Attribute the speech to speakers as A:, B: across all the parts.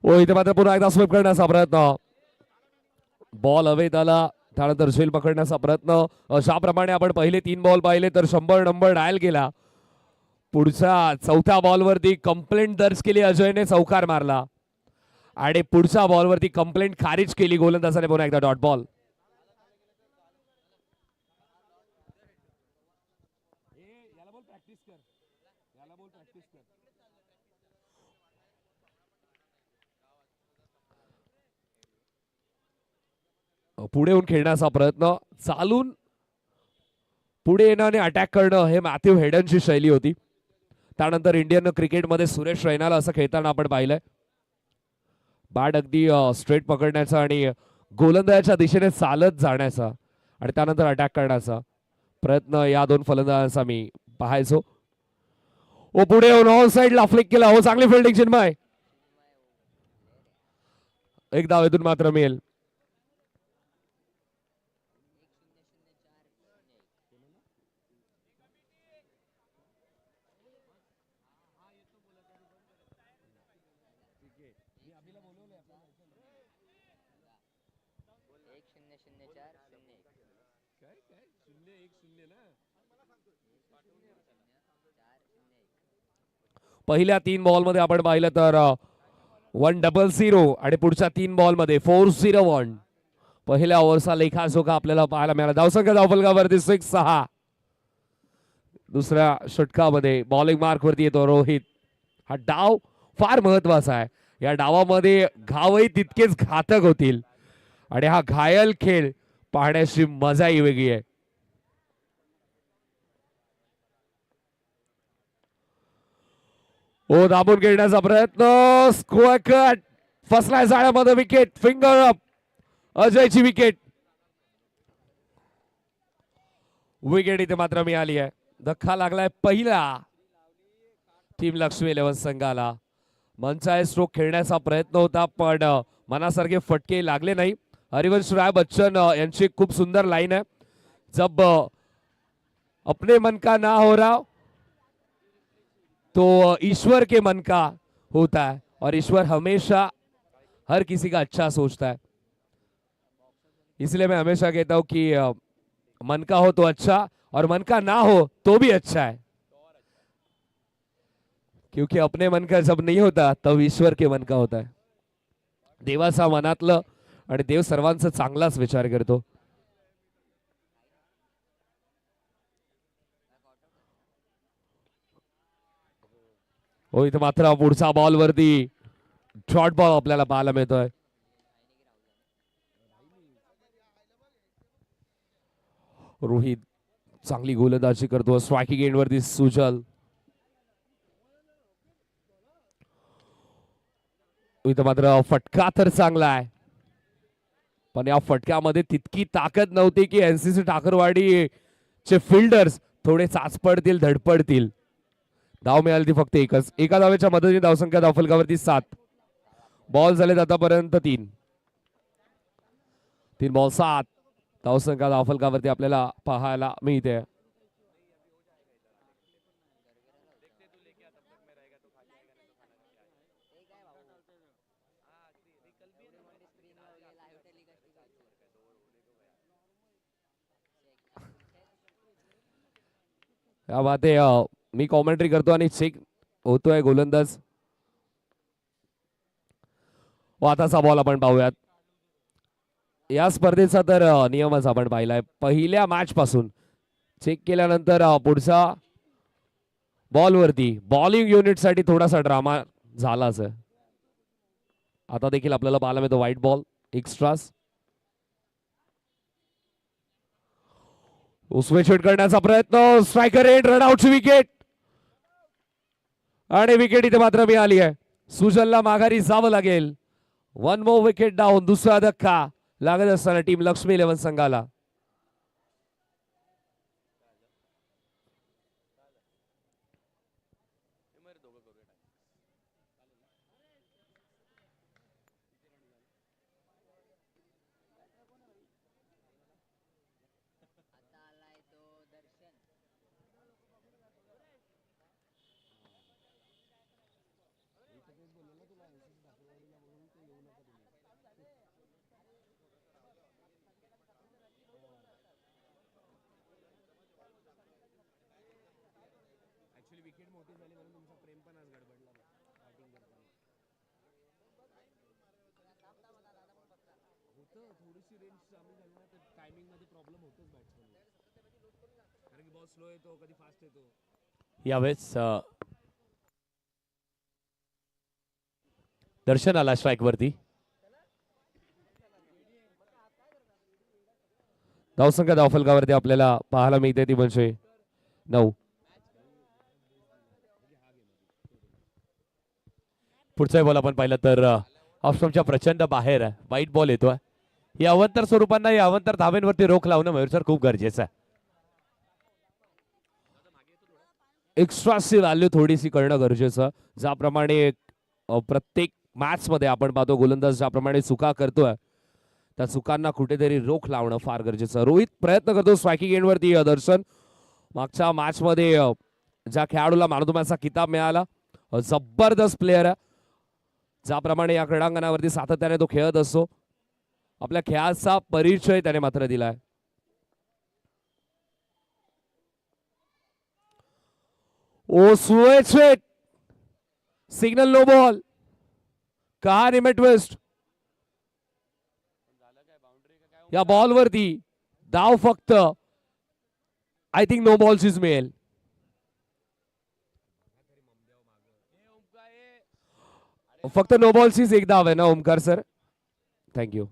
A: ओ इथे मात्र पुन्हा एकदा स्वीप करण्याचा प्रयत्न. बॉल हवेत आला त्यानंतर झेल पकडण्याचा प्रयत्न. अशाप्रमाणे आपण पहिले 3 बॉल पाहिले तर 100 नंबर डायल केला. पुढच्या चौथ्या बॉलवरती कंप्लेंट दर्ज केली, अजयने चौकार मारला आणि पुढच्या बॉलवरती कंप्लेंट खारिज केली गोलंदाजाने. पुन्हा एकदा डॉट बॉल. पुढे येऊन खेळण्याचा प्रयत्न, चालून पुढे येणं आणि अटॅक करणं हे मॅथ्यू हेडनची शैली होती. त्यानंतर इंडियन क्रिकेटमध्ये सुरेश रैनाला असं खेळताना आपण पाहिलंय. बॅट अगदी स्ट्रेट पकडण्याचा आणि गोलंदाजाच्या दिशेने चालत जाण्याचा आणि त्यानंतर अटॅक करण्याचा प्रयत्न या दोन फलंदाजांचा मी पाहायचो. ओ पुढे येऊन ऑन साइडला फ्लिक केला. हो चांगली फिल्डिंग चिन्मय. एक धाव इथून मात्र मिळेल. पहिल्या 3 बॉलमध्ये आपण पाहिलं तर 100 आणि पुढच्या 3 बॉलमध्ये 401. पहिल्या ओव्हरचा लेखाजोखा आपल्याला पाहायला मिळाला. धावसंख्या धावफलकावरती 6. दुसऱ्या षटकामध्ये बॉलिंग मार्क वरती येतो रोहित. हा डाव फार महत्वाचा आहे. या डावामध्ये घावही तितकेच घातक होतील आणि हा घायल खेळ पाहण्याची मजाही वेगळी आहे. ओ दाबून खेळण्याचा प्रयत्न, स्क्वेअर कट, फसलाय जाळ्यामध्ये. विकेट, फिंगर अप, अजयची विकेट. विकेट इथे मात्र मिळाली आहे. धक्का लागलाय पहिला टीम लक्ष्मी 11 संघाला. मंचाय स्ट्रोक खेळण्याचा प्रयत्न होता पण मनासारखे फटके लागले नाही. हरिवंश राय बच्चन यांची खूप सुंदर लाईन आहे. जब अपने मन का ना हो रहा तो ईश्वर के मन का होता है और ईश्वर हमेशा हर किसी का अच्छा सोचता है. इसलिए मैं हमेशा कहता हूं कि मन का हो तो अच्छा और मन का ना हो तो भी अच्छा है, क्योंकि अपने मन का जब नहीं होता तब ईश्वर के मन का होता है. देवाचा मनातलं आणि देव सर्वांचा चांगलाच विचार करतो. हो इथे मात्र पुढचा बॉल वरती शॉर्ट बॉल आपल्याला पाहायला मिळतोय. रोहित चांगली गोलंदाजी करतो. स्ट्रायकिंग एंड वरती सुजल. इथं मात्र फटका तर चांगला आहे पण या फटक्यामध्ये तितकी ताकद नव्हती की एनसीसी ठाकरवाडी चे फिल्डर्स थोडे चाचपडतील, धडपडतील. धाव मिळाली ती फक्त एकच. एका धावेच्या मदतीने धावसंख्या धावफलकावरती 7. बॉल झालेत आतापर्यंत 3. 3 बॉल 7. धावसंख्या धावफलकावरती आपल्याला पाहायला मिळते. या बाते मी कॉमेंट्री करतो आणि चेक होतोय गोलंदाज. आताचा बॉल आपण पाहूयात. या स्पर्धेचा तर नियमच आपण पाहिलाय पहिल्या मॅच पासून. चेक केल्यानंतर पुढचा बॉलवरती बॉलिंग युनिट साठी थोडासा ड्रामा झालाच आहे. आता देखील आपल्याला पाहायला मिळतो व्हाईट बॉल एक्स्ट्रास. उसमे छेड करण्याचा प्रयत्न, स्ट्रायकर एंड, रनआउटची विकेट आणि विकेट इथे मात्र मिळाली आहे. सुजलला माघारी जावं लागेल. 1 मोर विकेट डाऊन. दुसरा धक्का लागत असताना टीम लक्ष्मी 11 संघाला.
B: यावेळेस दर्शन आला स्ट्राईक वरती.
A: धावसंख्या धावफलकावरती आपल्याला पाहायला मिळते ती म्हणजे 9.
B: पुढचा बॉल आपण पाहिलं तर ऑफस्टॉपच्या प्रचंड बाहेर वाईट बॉल येतोय. ही अवंतर स्वरूपांना या अवंतर धाव्यांवरती रोख लावणं मयूर सर खूप गरजेचं आहे.
A: एक्स्ट्राची व्हॅल्यू थोडीशी करणं गरजेचं. ज्याप्रमाणे प्रत्येक मॅच मध्ये आपण पाहतो गोलंदाज ज्याप्रमाणे चुका करतोय त्या चुकांना कुठेतरी रोख लावणं फार गरजेचं. रोहित प्रयत्न करतो स्ट्रायकिंग एंडवरती. दर्शन मागच्या मॅच मध्ये ज्या खेळाडूला मॅन ऑफ द मॅचचा किताब मिळाला जबरदस्त प्लेअर आहे. ज्याप्रमाणे या क्रीडांगणावरती सातत्याने तो खेळत असतो आपल्या खेळाचा परिचय त्याने मात्र दिलाय. ओ स्वेट सिग्नल नो बॉल. कहा रिमेट वेस्ट या बॉल वरती धाव फक्त I think no ball is मिळेल. फक्त नो बॉल चीच एक धाव आहे ना ओमकार सर. थँक्यू.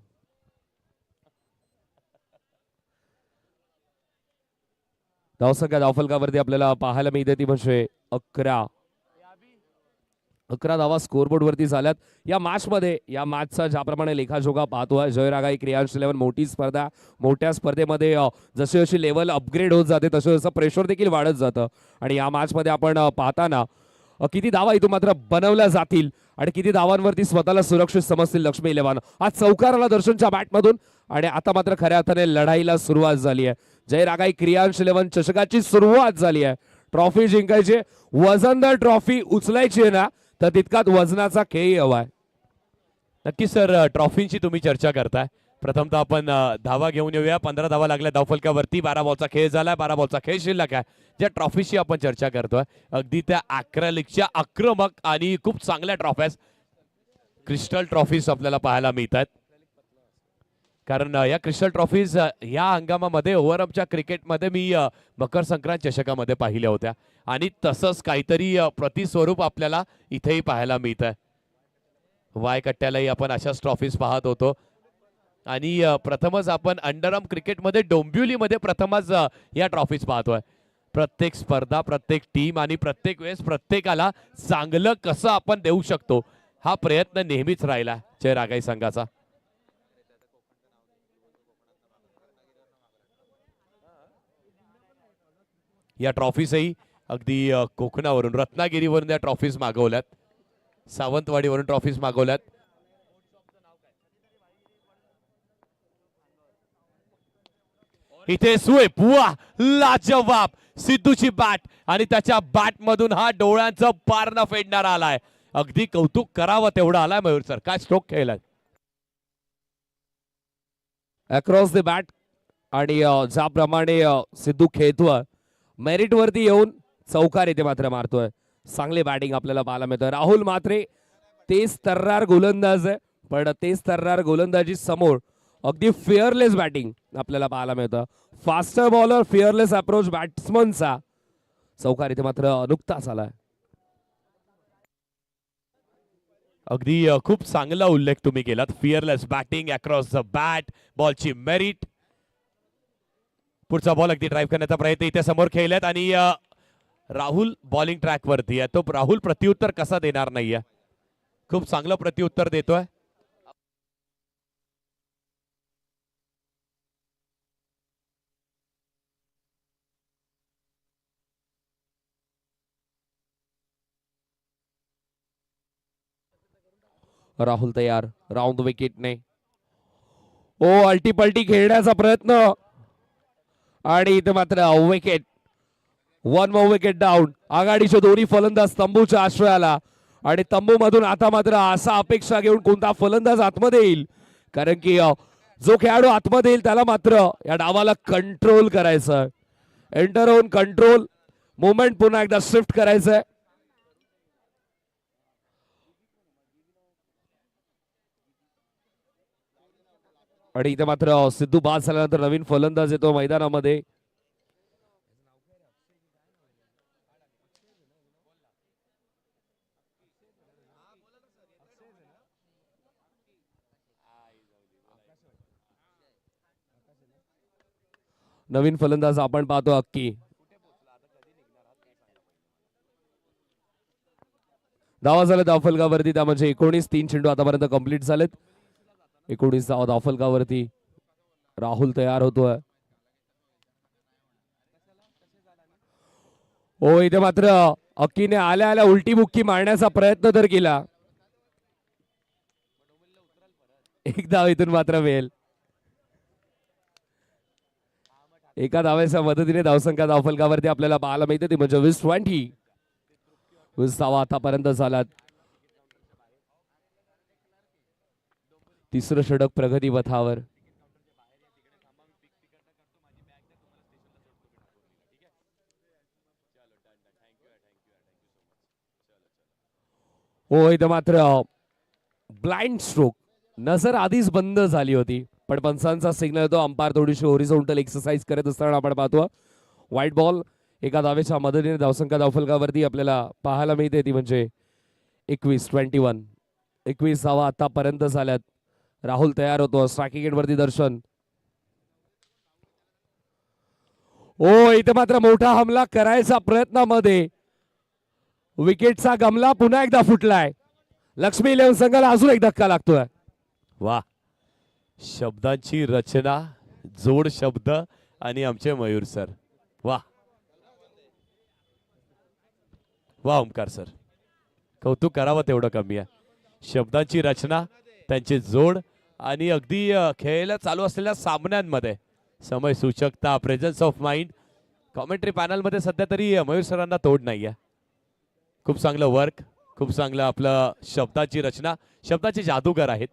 A: धावसंख्या धावफलकावरती आपल्याला पाहायला मिळते ती म्हणजे 11 धावा स्कोरबोर्ड वरती झाल्यात या मॅच मध्ये. या मॅचचा ज्याप्रमाणे लेखाजोखा पाहतोय जयरागाई क्रियांश 11 मोठी स्पर्धा. मोठ्या स्पर्धेमध्ये जशी जशी लेवल अपग्रेड होत जाते तसं तसं प्रेशर देखील वाढत जातं. आणि या मॅच मध्ये आपण पाहताना किती धावा इथून मात्र बनवल्या जातील आणि किती धावांवरती स्वतःला सुरक्षित समजतील लक्ष्मी 11. आज चौकार आला दर्शनच्या बॅटमधून आणि आता मात्र खऱ्या अर्थाने लढाईला सुरुवात झाली आहे. जयरागाई क्रियांश 11 चषकाची सुरुवात झाली आहे. ट्रॉफी जिंकायची वजनदार ट्रॉफी उचलायची आहे ना तर तितकाच वजनाचा खेळ हवाय.
B: नक्की सर ट्रॉफींची तुम्ही चर्चा करताय. प्रथमतः आपण धावा घेऊन येऊया. 15 धावा लागल्या धावफलकावरती. 12 बॉलचा खेळ झालाय. 12 बॉलचा खेळ शिल्लक आहे. ज्या ट्रॉफीची आपण चर्चा करतोय अगदी त्या अॅक्रेलिकच्या आक्रमक आणि खूप चांगल्या ट्रॉफ्याज क्रिस्टल ट्रॉफीज आपल्याला पाहायला मिळतात. कारण या क्रिस्टल ट्रॉफीज या हंगामामध्ये ओव्हरअपच्या क्रिकेटमध्ये मी मकर संक्रांत चषकामध्ये पाहिल्या होत्या आणि तसंच काहीतरी प्रतिस्वरूप आपल्याला इथेही पाहायला मिळत आहे. वाय कट्ट्यालाही आपण अशाच ट्रॉफीज पाहत होतो आणि प्रथमच आपण अंडरआर्म क्रिकेटमध्ये डोंबिवलीमध्ये प्रथमच या ट्रॉफीज पाहतोय. प्रत्येक स्पर्धा प्रत्येक टीम आणि प्रत्येक वेळेस प्रत्येकाला चांगलं कसं आपण देऊ शकतो हा प्रयत्न नेहमीच राहिला जयरागाई संघाचा. या ट्रॉफीजही अगदी कोकणावरून रत्नागिरीवरून या ट्रॉफीज मागवल्यात. सावंतवाडीवरून ट्रॉफीज मागवल्यात. इथे स्वीप वा लाजवाब सिद्धूची बॅट आणि त्याच्या बॅट मधून हा डोळ्यांचं पारणं फेडणारा आलाय. अगदी कौतुक करावं तेवढा आलाय मयूर सर. काय स्ट्रोक खेळलाय
A: अक्रॉस द बॅट. आणि ज्याप्रमाणे सिद्धू खेळतोय मेरिट वरती येऊन चौकार येथे मात्र मारतोय. चांगली बॅटिंग आपल्याला पाहायला मिळतोय. राहुल मात्रे तेज तर्रार गोलंदाज आहे पण तेज तर्रार गोलंदाजी समोर अगदी फिअरलेस बॅटिंग आपल्याला पाहायला मिळतं. फास्टर बॉलर फिअरलेस अप्रोच बॅट्समनचा चौकार इथे मात्र नुकताच आलाय.
B: अगदी खूप चांगला उल्लेख तुम्ही केलात. Fearless batting across the bat बॉलची मेरिट. पुढचा बॉल अगदी ड्राईव्ह करण्याचा प्रयत्न इथे समोर खेळल्यात आणि राहुल बॉलिंग ट्रॅक वरती आहे. तो राहुल प्रत्युत्तर कसा देणार नाहीये. खूप चांगलं प्रत्युत्तर देतोय.
A: राहुल तयार राऊंड विकेटने. ओ अल्टीपल्टी खेळण्याचा प्रयत्न आणि इथे मात्र विकेट. 1 more wicket down. आघाडीचे दोन्ही फलंदाज तंबूच्या आश्रयाला आणि तंबू मधून आता मात्र असा अपेक्षा घेऊन कोणता फलंदाज आतमध्ये येईल कारण की जो खेळाडू आतमध्ये येईल त्याला मात्र या डावाला कंट्रोल करायचं. एंटर होऊन कंट्रोल मुवमेंट पुन्हा एकदा शिफ्ट करायचंय. आणि इथे मात्र सिद्धू बाद झाल्यानंतर नवीन फलंदाज येतो मैदानामध्ये. नवीन फलंदाज आपण पाहतो अक्की. धावा झाल्या धावफलकावरती, त्या म्हणजे 19. 3 चेंडू आतापर्यंत कंप्लीट झालेत. 19 धावा धावफलकावरती. राहुल तयार होतोय. हो इथे मात्र अक्कीने आल्या आल्या उलटी बुक्की मारण्याचा प्रयत्न तर केला. एक धाव इथून मात्र मिळेल. एका धावेच्या मदतीने धावसंख्या धावफलकावरती आपल्याला पाहायला मिळते, ती म्हणजे 20-20. 20 धावा आतापर्यंत झाल्यात. तिसरं षटक प्रगती पथावर. हो इथं मात्र ब्लाइंड स्ट्रोक, नजर आधीच बंद झाली होती, पण पंचांचा सिग्नल येतो. अंपायर थोडीशी होरिझोंटल एक्सरसाइज करत असताना आपण पाहतो. White ball. एका धावेच्या मदतीने धावसंख्या धावफलकावरती आपल्याला पाहायला मिळते, ती म्हणजे 21-21. 21 धावा आतापर्यंत झाल्यात. राहुल तयार होतो. स्ट्रायकिंग एंडवरती दर्शन. ओ इथे मात्र मोठा हमला करायचा प्रयत्नामध्ये विकेटचा गमला पुन्हा एकदा फुटलाय. लक्ष्मी इलेव्हन संघाला अजून एक धक्का लागतोय.
B: वा, शब्दांची रचना, जोड शब्द आणि आमचे मयूर सर. वा वा ओमकार सर, कौतुक करावं तेवढं कमी आहे. शब्दांची रचना, त्यांचे जोड आणि अगदी खेळायला चालू असलेल्या सामन्यांमध्ये समय सूचकता, प्रेझन्स ऑफ माइंड. कॉमेंट्री पॅनलमध्ये सध्या तरी मयूर सरांना तोड नाही आहे. खूप चांगलं वर्क, खूप चांगलं आपलं शब्दाची रचना, शब्दाचे जादूगार आहेत.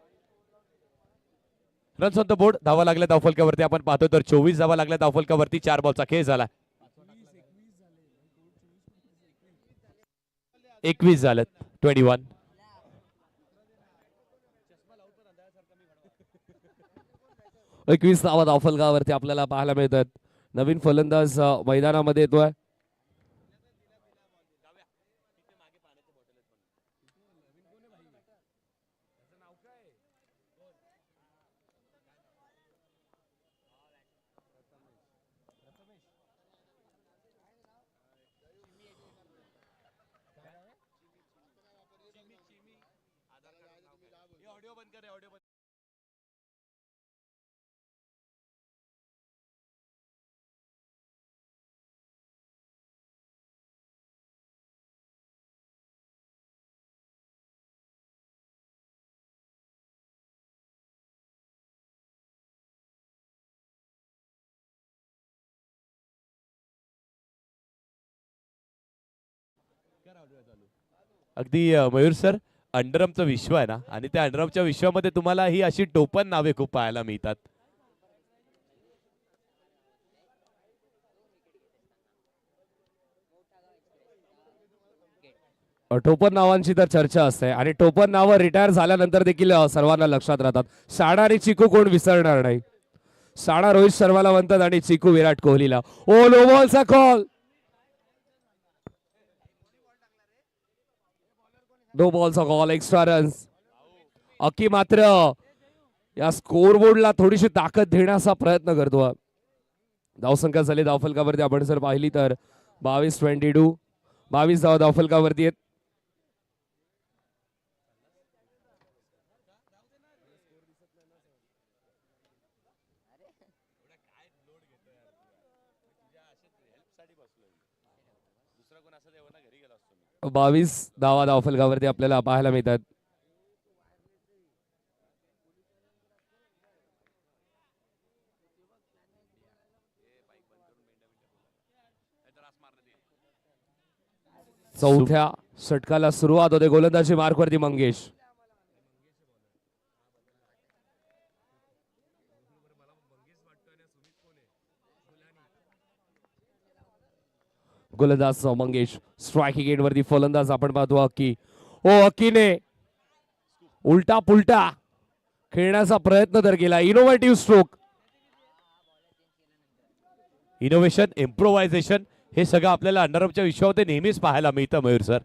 B: Runs on the board. धावा लागल्या धावफलकावरती आपण पाहतो तर 24 धावा लागल्या धावफलकावरती. 4 बॉलचा खेळ झाला. 21 झालेत. 21.
A: एकवीस धावा धावफलकावरती आपल्याला पाहायला मिळतात. नवीन फलंदाज मैदानामध्ये येतोय.
B: अगदी मयूर सर, अंडरमचं विश्व आहे ना, आणि त्या अंडरमच्या विश्वामध्ये तुम्हाला ही अशी टोपण नावे खूप पाहायला मिळतात.
A: टोपण नावांची तर चर्चा असते आणि टोपण नावं रिटायर झाल्यानंतर देखील सर्वांना लक्षात राहतात. साडा आणि चिकू कोण विसरणार नाही. साडा रोहित शर्माला म्हणतात आणि चिकू विराट कोहलीला. ओ नो बॉलचा कॉल. नो बॉलचा कॉल. Extra runs. अक्की मात्र या स्कोर बोर्डला थोडीशी ताकद देण्याचा प्रयत्न करतो. धावसंख्या झाली धावफलकावरती आपण जर पाहिली तर 22-22. 22 धावा धावफलकावरती आहेत. बावीस धावा धावफलकावरती आपल्याला पाहायला मिळतात. चौथ्या षटकाला सुरुवात होते. गोलंदाजी मार्कवरती मंगेश. गोलंदाज मंगेश. स्ट्रायकिंग एंड वरती फलंदाज आपण पाहतो अक्की. अक्कीने उलटा पुलटा खेळण्याचा प्रयत्न तर केला. Innovative stroke.
B: इनोव्हेशन, इम्प्रोव्हायझेशन हे सगळं आपल्याला अंडरआर्मच्या विश्वामध्ये नेहमीच पाहायला मिळतं मयूर सर.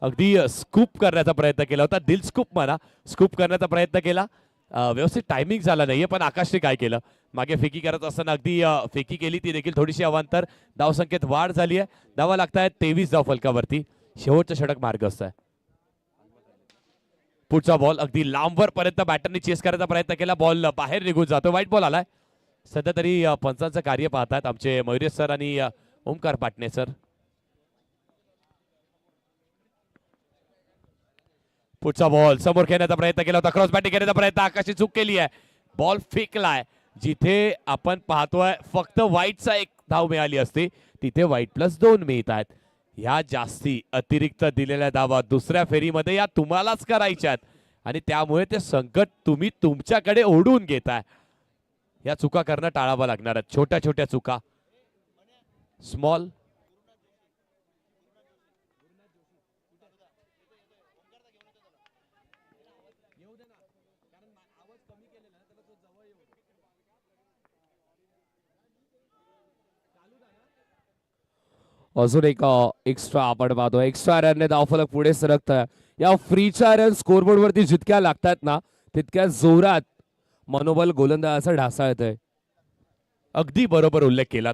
B: अगदी स्कूप करण्याचा प्रयत्न केला होता, दिल स्कूप म्हणा, स्कूप करण्याचा प्रयत्न केला. व्यवस्थित टायमिंग झाला नाहीये, पण आकाशने काय केलं, मागे फेकी करत असताना अगदी फेकी केली, ती देखील थोडीशी अवांतर. धावसंख्येत वाढ झाली आहे. धावा लागतायत 23 धाव फलकावरती. शेवटचं षटक मार्गस्थ आहे. पुढचा बॉल अगदी लांबवर पर्यंत बॅटरने चेस करायचा प्रयत्न केला, बॉल बाहेर निघून जातो. वाईट बॉल आलाय. सध्या तरी पंचांचं कार्य पाहतात आमचे मयुरेश सर आणि ओमकार पाटणे सर. पुढचा बॉल समोर खेळण्याचा प्रयत्न केला होता, क्रॉस बॅटिंग करण्याचा प्रयत्न, आकाशची चूक केली आहे. बॉल फेकलाय. जिथे आपण पाहतोय फक्त व्हाईटचा एक धाव मिळाली असती, तिथे व्हाईट +2 मिळत आहेत. ह्या जास्ती अतिरिक्त दिलेल्या धावा दुसऱ्या फेरीमध्ये या तुम्हालाच करायच्या आहेत आणि त्यामुळे ते संकट तुम्ही तुमच्याकडे ओढून घेताय. या चुका करणं टाळावं लागणार आहेत, छोट्या छोट्या चुका, स्मॉल.
A: अजून एक एक्स्ट्रा आपण पाहतो. एक्स्ट्रा रनने धावफलक पुढे सरकत आहे. या फ्रीच्या रन स्कोरबोर्ड वरती जितक्या लागतात ना, तितक्या जोरात मनोबल गोलंदाजाचं ढासळत आहे.
B: अगदी बरोबर उल्लेख केलात.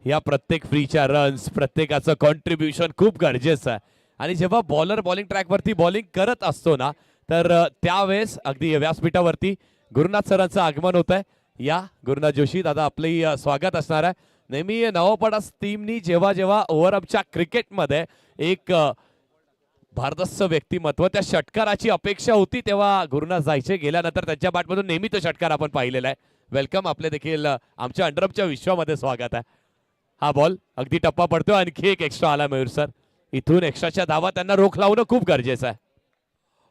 B: या प्रत्येक फ्रीच्या रन्स, प्रत्येकाचं कॉन्ट्रीब्युशन खूप गरजेचं आहे. आणि जेव्हा बॉलर बॉलिंग ट्रॅकवरती बॉलिंग करत असतो ना, तर त्यावेळेस अगदी व्यासपीठावरती गुरुनाथ सरांचं आगमन होत आहे. या गुरुनाथ जोशी दादा, आपलंही स्वागत असणार आहे. नेहमी नवपडास टीमनी जेव्हा जेव्हा ओव्हरअपच्या क्रिकेटमध्ये एक भारदस्त व्यक्तिमत्व, त्या षटकाराची अपेक्षा होती, तेव्हा गुरुनाथ जायचे. गेल्यानंतर त्यांच्या बॅटमधून नेहमी तो षटकार आपण पाहिलेला आहे. वेलकम, आपले देखील आमच्या अंडरअपच्या विश्वामध्ये स्वागत आहे. हा बॉल अगदी टप्पा पडतो. आणखी एक एक्स्ट्रा आला मयूर सर. इथून एक्स्ट्राच्या धावा त्यांना रोख लावणं खूप गरजेचं आहे.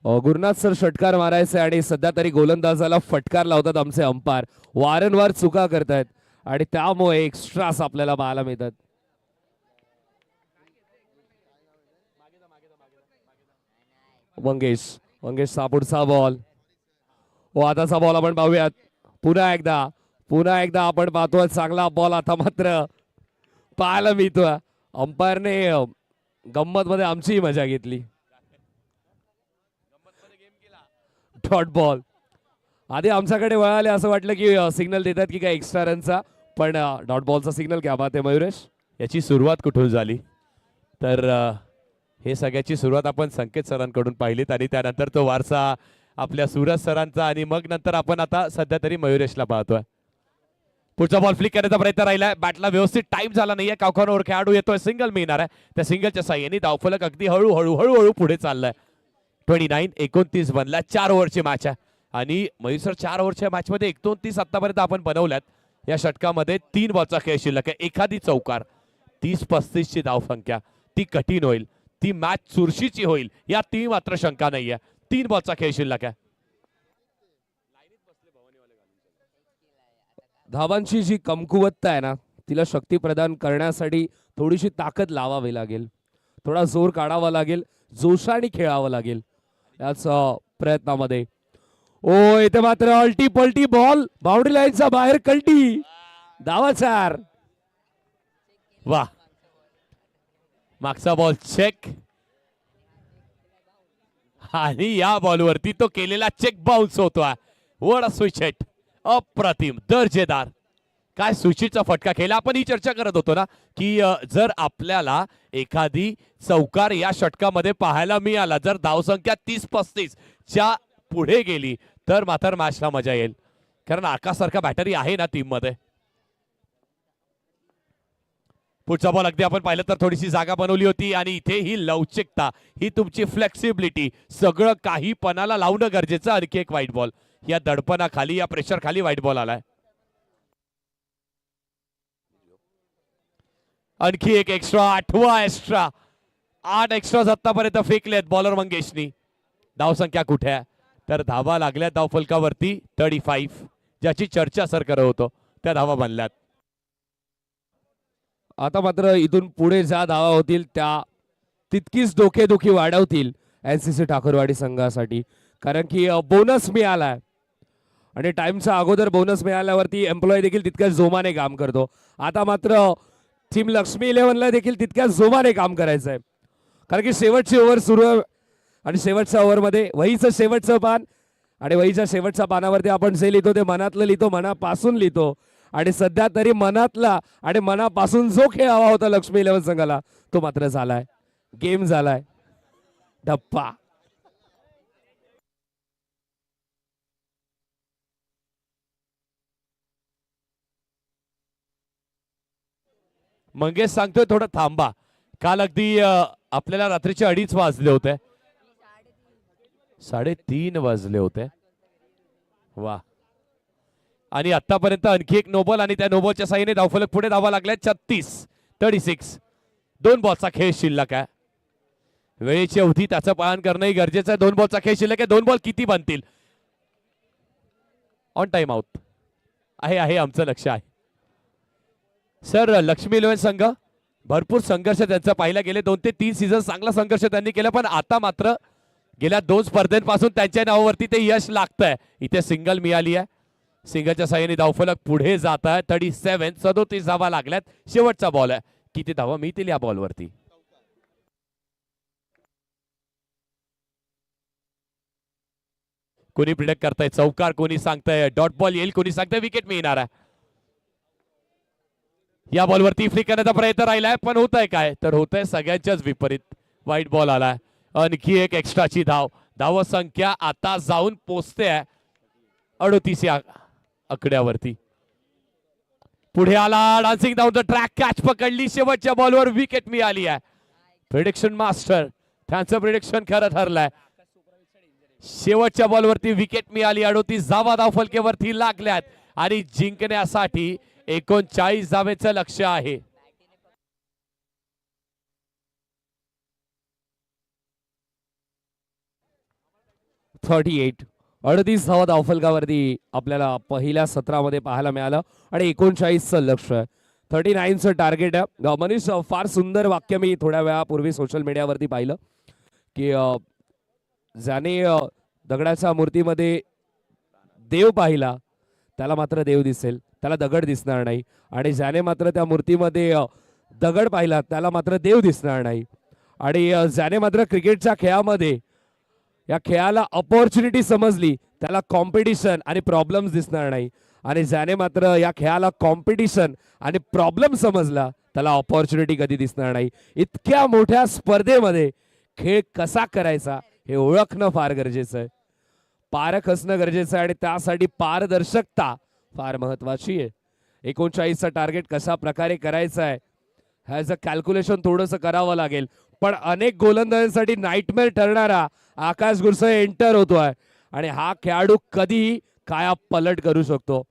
A: गुरुनाथ सर षटकार मारायचे आणि सध्या तरी गोलंदाजाला फटकार लावतात आमचे अंपायर. वारंवार चुका करतायत आणि त्यामुळे एक्स्ट्रास आपल्याला पाहायला मिळतात. मंगेश पुढचा बॉल. आताचा बॉल आपण पाहूयात. पुन्हा एकदा आपण पाहतोय चांगला बॉल. आता मात्र पाहायला मिळतोय. अंपायरने गंमत मध्ये आमचीही मजा घेतली. Dot ball. आधी आमच्याकडे वळाले, असं वाटलं की सिग्नल देतात की काय एक्स्ट्रा रनचा, पण डॉट बॉलचा सिग्नल क्या बात आहे मयुरेश.
B: याची सुरुवात कुठून झाली तर हे सगळ्याची सुरुवात आपण संकेत सरांकडून पाहिलीत आणि त्यानंतर तो वारसा आपल्या सूरज सरांचा आणि मग नंतर आपण आता सध्या तरी मयुरेशला पाहतोय. पुढचा बॉल फ्लिक करण्याचा प्रयत्न राहिलाय. बॅटला व्यवस्थित टाइम झाला नाहीये. कावखानवर खेळाडू येतोय, सिंगल मिळणार आहे. त्या सिंगलच्या साह्याने धावफलक अगदी हळूहळू पुढे चाललाय. 29-29 बनला. 4 ओव्हरची मॅच आहे आणि मयूर सर 4 ओव्हरच्या मॅच मध्ये 29 आतापर्यंत आपण बनवल्यात. या षटकामध्ये 3 बॉलचा खेळ शिल्लक आहे. एखादी चौकार, 30-35 ची धावसंख्या, ती कठीण होईल, ती मॅच चुरशीची होईल, या ती मात्र शंका नाहीये. 3 बॉलचा खेळ शिल्लक आहे.
A: धावांची जी कमकुवतता आहे ना, तिला शक्ती प्रदान करण्यासाठी थोडीशी ताकद लावावी लागेल, थोडा जोर काढावा लागेल, जोशाने खेळावं लागेल याच प्रयत्नामध्ये. इथे मात्र अल्टी पलटी बॉल, बाउंड्री लाईनचा बाहेर कल्टी. धावा 4.
B: वा, मागचा बॉल चेक आणि या बॉलवरती तो केलेला चेक बाउन्स होतोय. वड स्विच हिट, अप्रतिम, दर्जेदार. काय सुशीचा फटका खेळला. आपण ही चर्चा करत होतो ना की जर आपल्याला एखादी चौकार या षटकामध्ये पाहायला मिळाला, जर धावसंख्या 30-35 च्या पुढे गेली, तर मात्र मॅचला मजा येईल. कारण आकाशसारखा बॅटरी आहे ना टीम मध्ये. पुढचा बॉल अगदी आपण पाहिलं तर थोडीशी जागा बनवली होती आणि इथे ही लवचिकता, ही तुमची फ्लेक्सिबिलिटी, सगळं काही पणाला लावणं गरजेचं. आणखी एक व्हाईट बॉल. या दडपणाखाली, या प्रेशर खाली व्हाईट बॉल आलाय. आणखी एक एक्स्ट्रा, 8वा एक्स्ट्रा. 8 एक्स्ट्रा आतापर्यंत फेकलेत बॉलर मंगेशनी. धावसंख्या कुठे आहे तर धावा लागल्या धावफलकावरती 35, ज्याची चर्चा सर करत होतो, त्या धावा बनल्यात.
A: आता मात्र इथून पुढे ज्या धावा होतील त्या तितकीच डोकेदुखी वाढवतील एनसीसी ठाकूरवाडी संघासाठी, कारण की बोनस मिळालाय आणि टाइमच्या अगोदर बोनस मिळाल्यावरती एम्प्लॉई देखील तितक्याच जोमाने काम करतो. आता मात्र टीम लक्ष्मी इलेव्हनला देखील तितक्याच जोमाने काम करायचं आहे, कारण की शेवटची ओव्हर सुरू आहे आणि शेवटच्या ओव्हरमध्ये वहीचं शेवटचं पान आणि वहीच्या शेवटच्या पानावरती आपण जे लिहितो ते मनातलं लिहितो, मनापासून लिहितो. आणि सध्या तरी मनातला आणि मनापासून जो खेळ हवा होता लक्ष्मी इलेव्हन संघाला तो मात्र झालाय. गेम झालाय. धप्पा.
B: मंगेश सांगतोय थोडं थांबा. काल अगदी आपल्याला रात्रीचे 2:30 वाजले होते. 3:30 वाजले होते. वा. आणि आतापर्यंत आणखी एक नोबल आणि त्या नोबलच्या साहाय्याने धावफलक पुढे धावा लागल्या 36. 2 बॉलचा खेळ शिल्लक आहे. वेळेची अवधी त्याचं पालन करणंही गरजेचं आहे. 2 बॉलचा खेळ शिल्लक आहे. 2 बॉल किती बनतील? ऑन टाइम आउट आहे आमचं लक्ष आहे. सर लक्ष्मी इलेव्हन संघ भरपूर संघर्ष त्यांचा पाहिला गेले 2 ते 3 सीझन चांगला संघर्ष त्यांनी केला, पण आता मात्र गेल्या 2 स्पर्धेपासून त्यांच्या नावावरती ते यश लागतंय. इथे सिंगल मिळाली आहे. सिंगलच्या साहाय्याने धावफलक पुढे जात आहे. 37 धावा लागल्यात. शेवटचा बॉल आहे. किती धावा मिळतील या बॉलवरती? कोणी प्रिडिक्ट करताय चौकार, कोणी सांगताय डॉट बॉल येईल, कोणी सांगताय विकेट मिळणार आहे. या बॉलवरती फ्लिक करण्याचा प्रयत्न राहिलाय, पण होत आहे काय? तर होत आहे सगळ्यांच्याच विपरीत. वाईट बॉल आलाय. आणखी एक एक्स्ट्राची धाव. धाव संख्या आता जाऊन पोचते 38 या आकड्यावरती. पुढे आला dancing down the track. Catch पकडली. शेवटच्या बॉलवर विकेट मिळाली आहे. प्रिडिक्शन मास्टर त्यांचं प्रिडिक्शन खरं ठरलंय. शेवटच्या बॉलवरती विकेट मिळाली. 38 धावा धावफलकेवरती लागल्यात आणि जिंकण्यासाठी 39 धावेचं लक्ष आहे.
A: .38 38 धावा धावफलकावरती आपल्याला पहिल्या सत्रामध्ये पाहायला मिळालं आणि 39चं लक्ष आहे. 39चं टार्गेट आहे. मनीष फार सुंदर वाक्य मी थोड्या वेळापूर्वी सोशल मीडियावरती पाहिलं की ज्याने दगडाच्या मूर्तीमध्ये देव पाहिला त्याला मात्र देव दिसेल, त्याला दगड दिसणार नाही. आणि ज्याने मात्र त्या मूर्तीमध्ये दगड पाहिला त्याला मात्र देव दिसणार नाही. आणि ज्याने मात्र क्रिकेटच्या खेळामध्ये या खेळाला अपॉर्च्युनिटी समजली त्याला कॉम्पिटिशन आणि प्रॉब्लेम्स दिसणार नाही. आणि ज्याने मात्र या खेळाला कॉम्पिटिशन आणि प्रॉब्लेम समजला त्याला अपॉर्च्युनिटी कधी दिसणार नाही. इतक्या मोठ्या स्पर्धेमध्ये खेळ कसा करायचा हे ओळखणं फार गरजेचं आहे. पारख असणं गरजेचं आहे आणि त्यासाठी पारदर्शकता फार महत्वाची आहे. 39चं टार्गेट कशा प्रकारे करायचं आहे ह्याचं कॅल्क्युलेशन थोडंसं करावं लागेल. पण अनेक गोलंदाजांसाठी नाईटमेअर ठरणारा आकाश गुरसळे एंटर होतोय आणि हा खेळाडू कधीही काया पलट करू शकतो.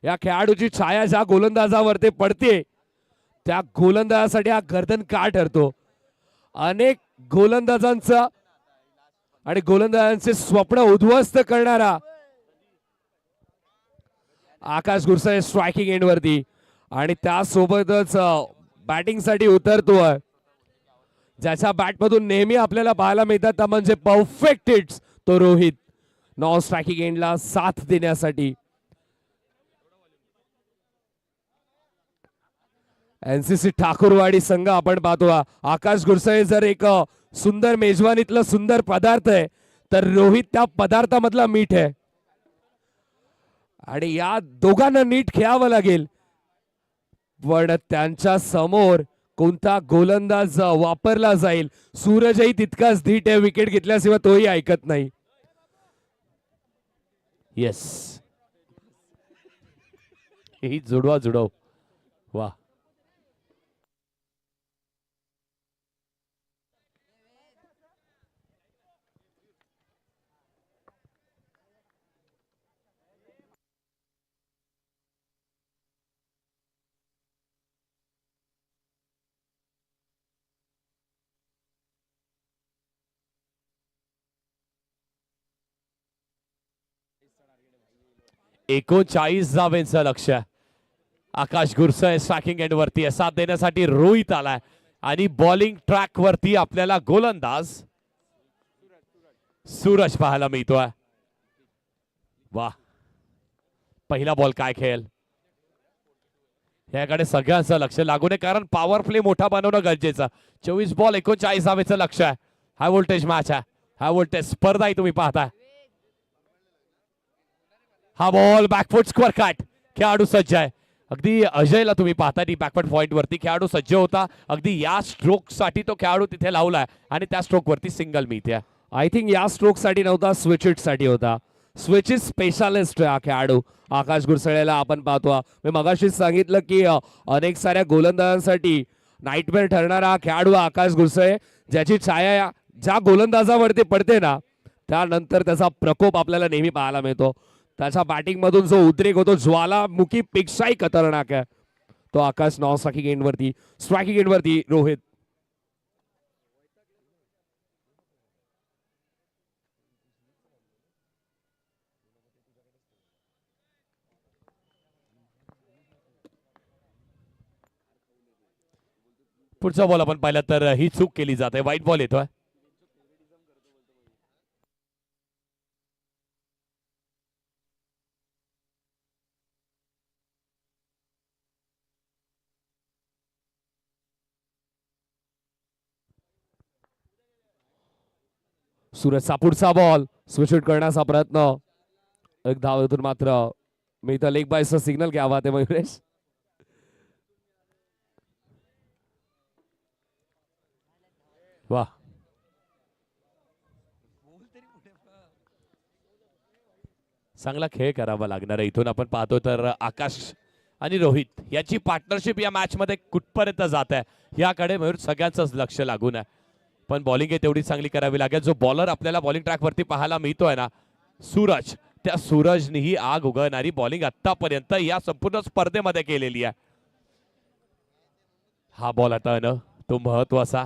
A: या खेळाडूची छाया ज्या गोलंदाजावरती पडते त्या गोलंदाजासाठी हा गर्दन का ठरतो. अनेक गोलंदाजांचा आणि गोलंदाजांचे स्वप्न उद्ध्वस्त करणारा आकाश गुरसळे स्ट्रायकिंग एंड वरती आणि त्यासोबतच बॅटिंग साठी उतरतोय. ज्याच्या बॅटमधून नेहमी आपल्याला पाहायला मिळतात त्या म्हणजे परफेक्ट हिट्स तो रोहित. नॉन स्ट्रायकिंग एंडला साथ देण्यासाठी एनसीसी ठाकूरवाडी संघ आपण पाहतो. आकाश गुरसळे जर एक सुंदर मेजवानीतलं सुंदर पदार्थ आहे तर रोहित त्या पदार्थामधला मीठ आहे. आणि या दोघांना नीट खेळावं लागेल. पण त्यांच्या समोर कोणता गोलंदाज वापरला जाईल. सूरजही तितकाच धीट आहे. विकेट घेतल्याशिवाय तोही ऐकत नाही.
B: येस ही जुडव वा. एकोणचाळीस धावेचं लक्ष आकाश गुरसळे स्ट्रायकिंग एंड वरती आहे, साथ देण्यासाठी रोहित आलाय आणि बॉलिंग ट्रॅक वरती आपल्याला गोलंदाज सूरज पाहायला मिळतोय. वा, पहिला बॉल काय खेळ, याकडे सगळ्यांचं लक्ष लागू नये कारण पॉवर प्ले मोठा बनवणं गरजेचं. 24 बॉल 39 धावेचं लक्ष आहे. हाय व्होल्टेज मॅच आहे, हाय व्होल्टेज स्पर्धाही तुम्ही पाहताय. हा बॉल बॅकफुट स्क्वेअर कट, खेळाडू सज्ज आहे. अगदी अजयला तुम्ही पाहता ती बॅकवर्ड पॉइंट वरती खेळाडू सज्ज होता. अगदी या स्ट्रोक साठी तो खेळाडू तिथे लावलाय आणि त्या स्ट्रोक वरती सिंगल मिळते.
A: आय थिंक या स्ट्रोक साठी नव्हता, स्विच इट साठी होता. स्विच इट स्पेशालिस्ट हा खेळाडू आकाश गुरसळेला आपण पाहतो. मी मगाशीच सांगितलं की अनेक साऱ्या गोलंदाजांसाठी नाईटमेअर ठरणारा हा खेळाडू आकाश गुरसळे, ज्याची छाया ज्या गोलंदाजावरती पडते ना त्यानंतर त्याचा प्रकोप आपल्याला नेहमी पाहायला मिळतो. त्याच्या बॅटिंग मधून जो उद्रेक होतो ज्वालामुखी पेक्षाही खतरनाक आहे तो आकाश. नॉन स्ट्रायकिंग एंडवरती, स्ट्रायकिंग एंडवरती रोहित.
B: पुढचा बॉल आपण पाहिला तर ही चूक केली जाते, वाईट बॉल येतोय.
A: सूरजचा पुढचा बॉल स्विच आउट करण्याचा प्रयत्न, एक धावेतून मात्र मी इथं लेग बायचा सिग्नल घ्यावा ते मयुरेश.
B: वा, चांगला खेळ करावा लागणार आहे. इथून आपण पाहतो तर आकाश आणि रोहित याची पार्टनरशिप या मॅच मध्ये कुठपर्यंत जात आहे याकडे मयूर सगळ्यांचंच लक्ष लागून आहे. पण बॉलिंग आहे तेवढी चांगली करावी लागेल. जो बॉलर आपल्याला बॉलिंग ट्रॅक वरती पाहायला मिळतोय ना सूरज, त्या सूरजने ही आग उगवणारी बॉलिंग आतापर्यंत या संपूर्ण स्पर्धेमध्ये केलेली आहे. हा बॉल आता न तो महत्वाचा.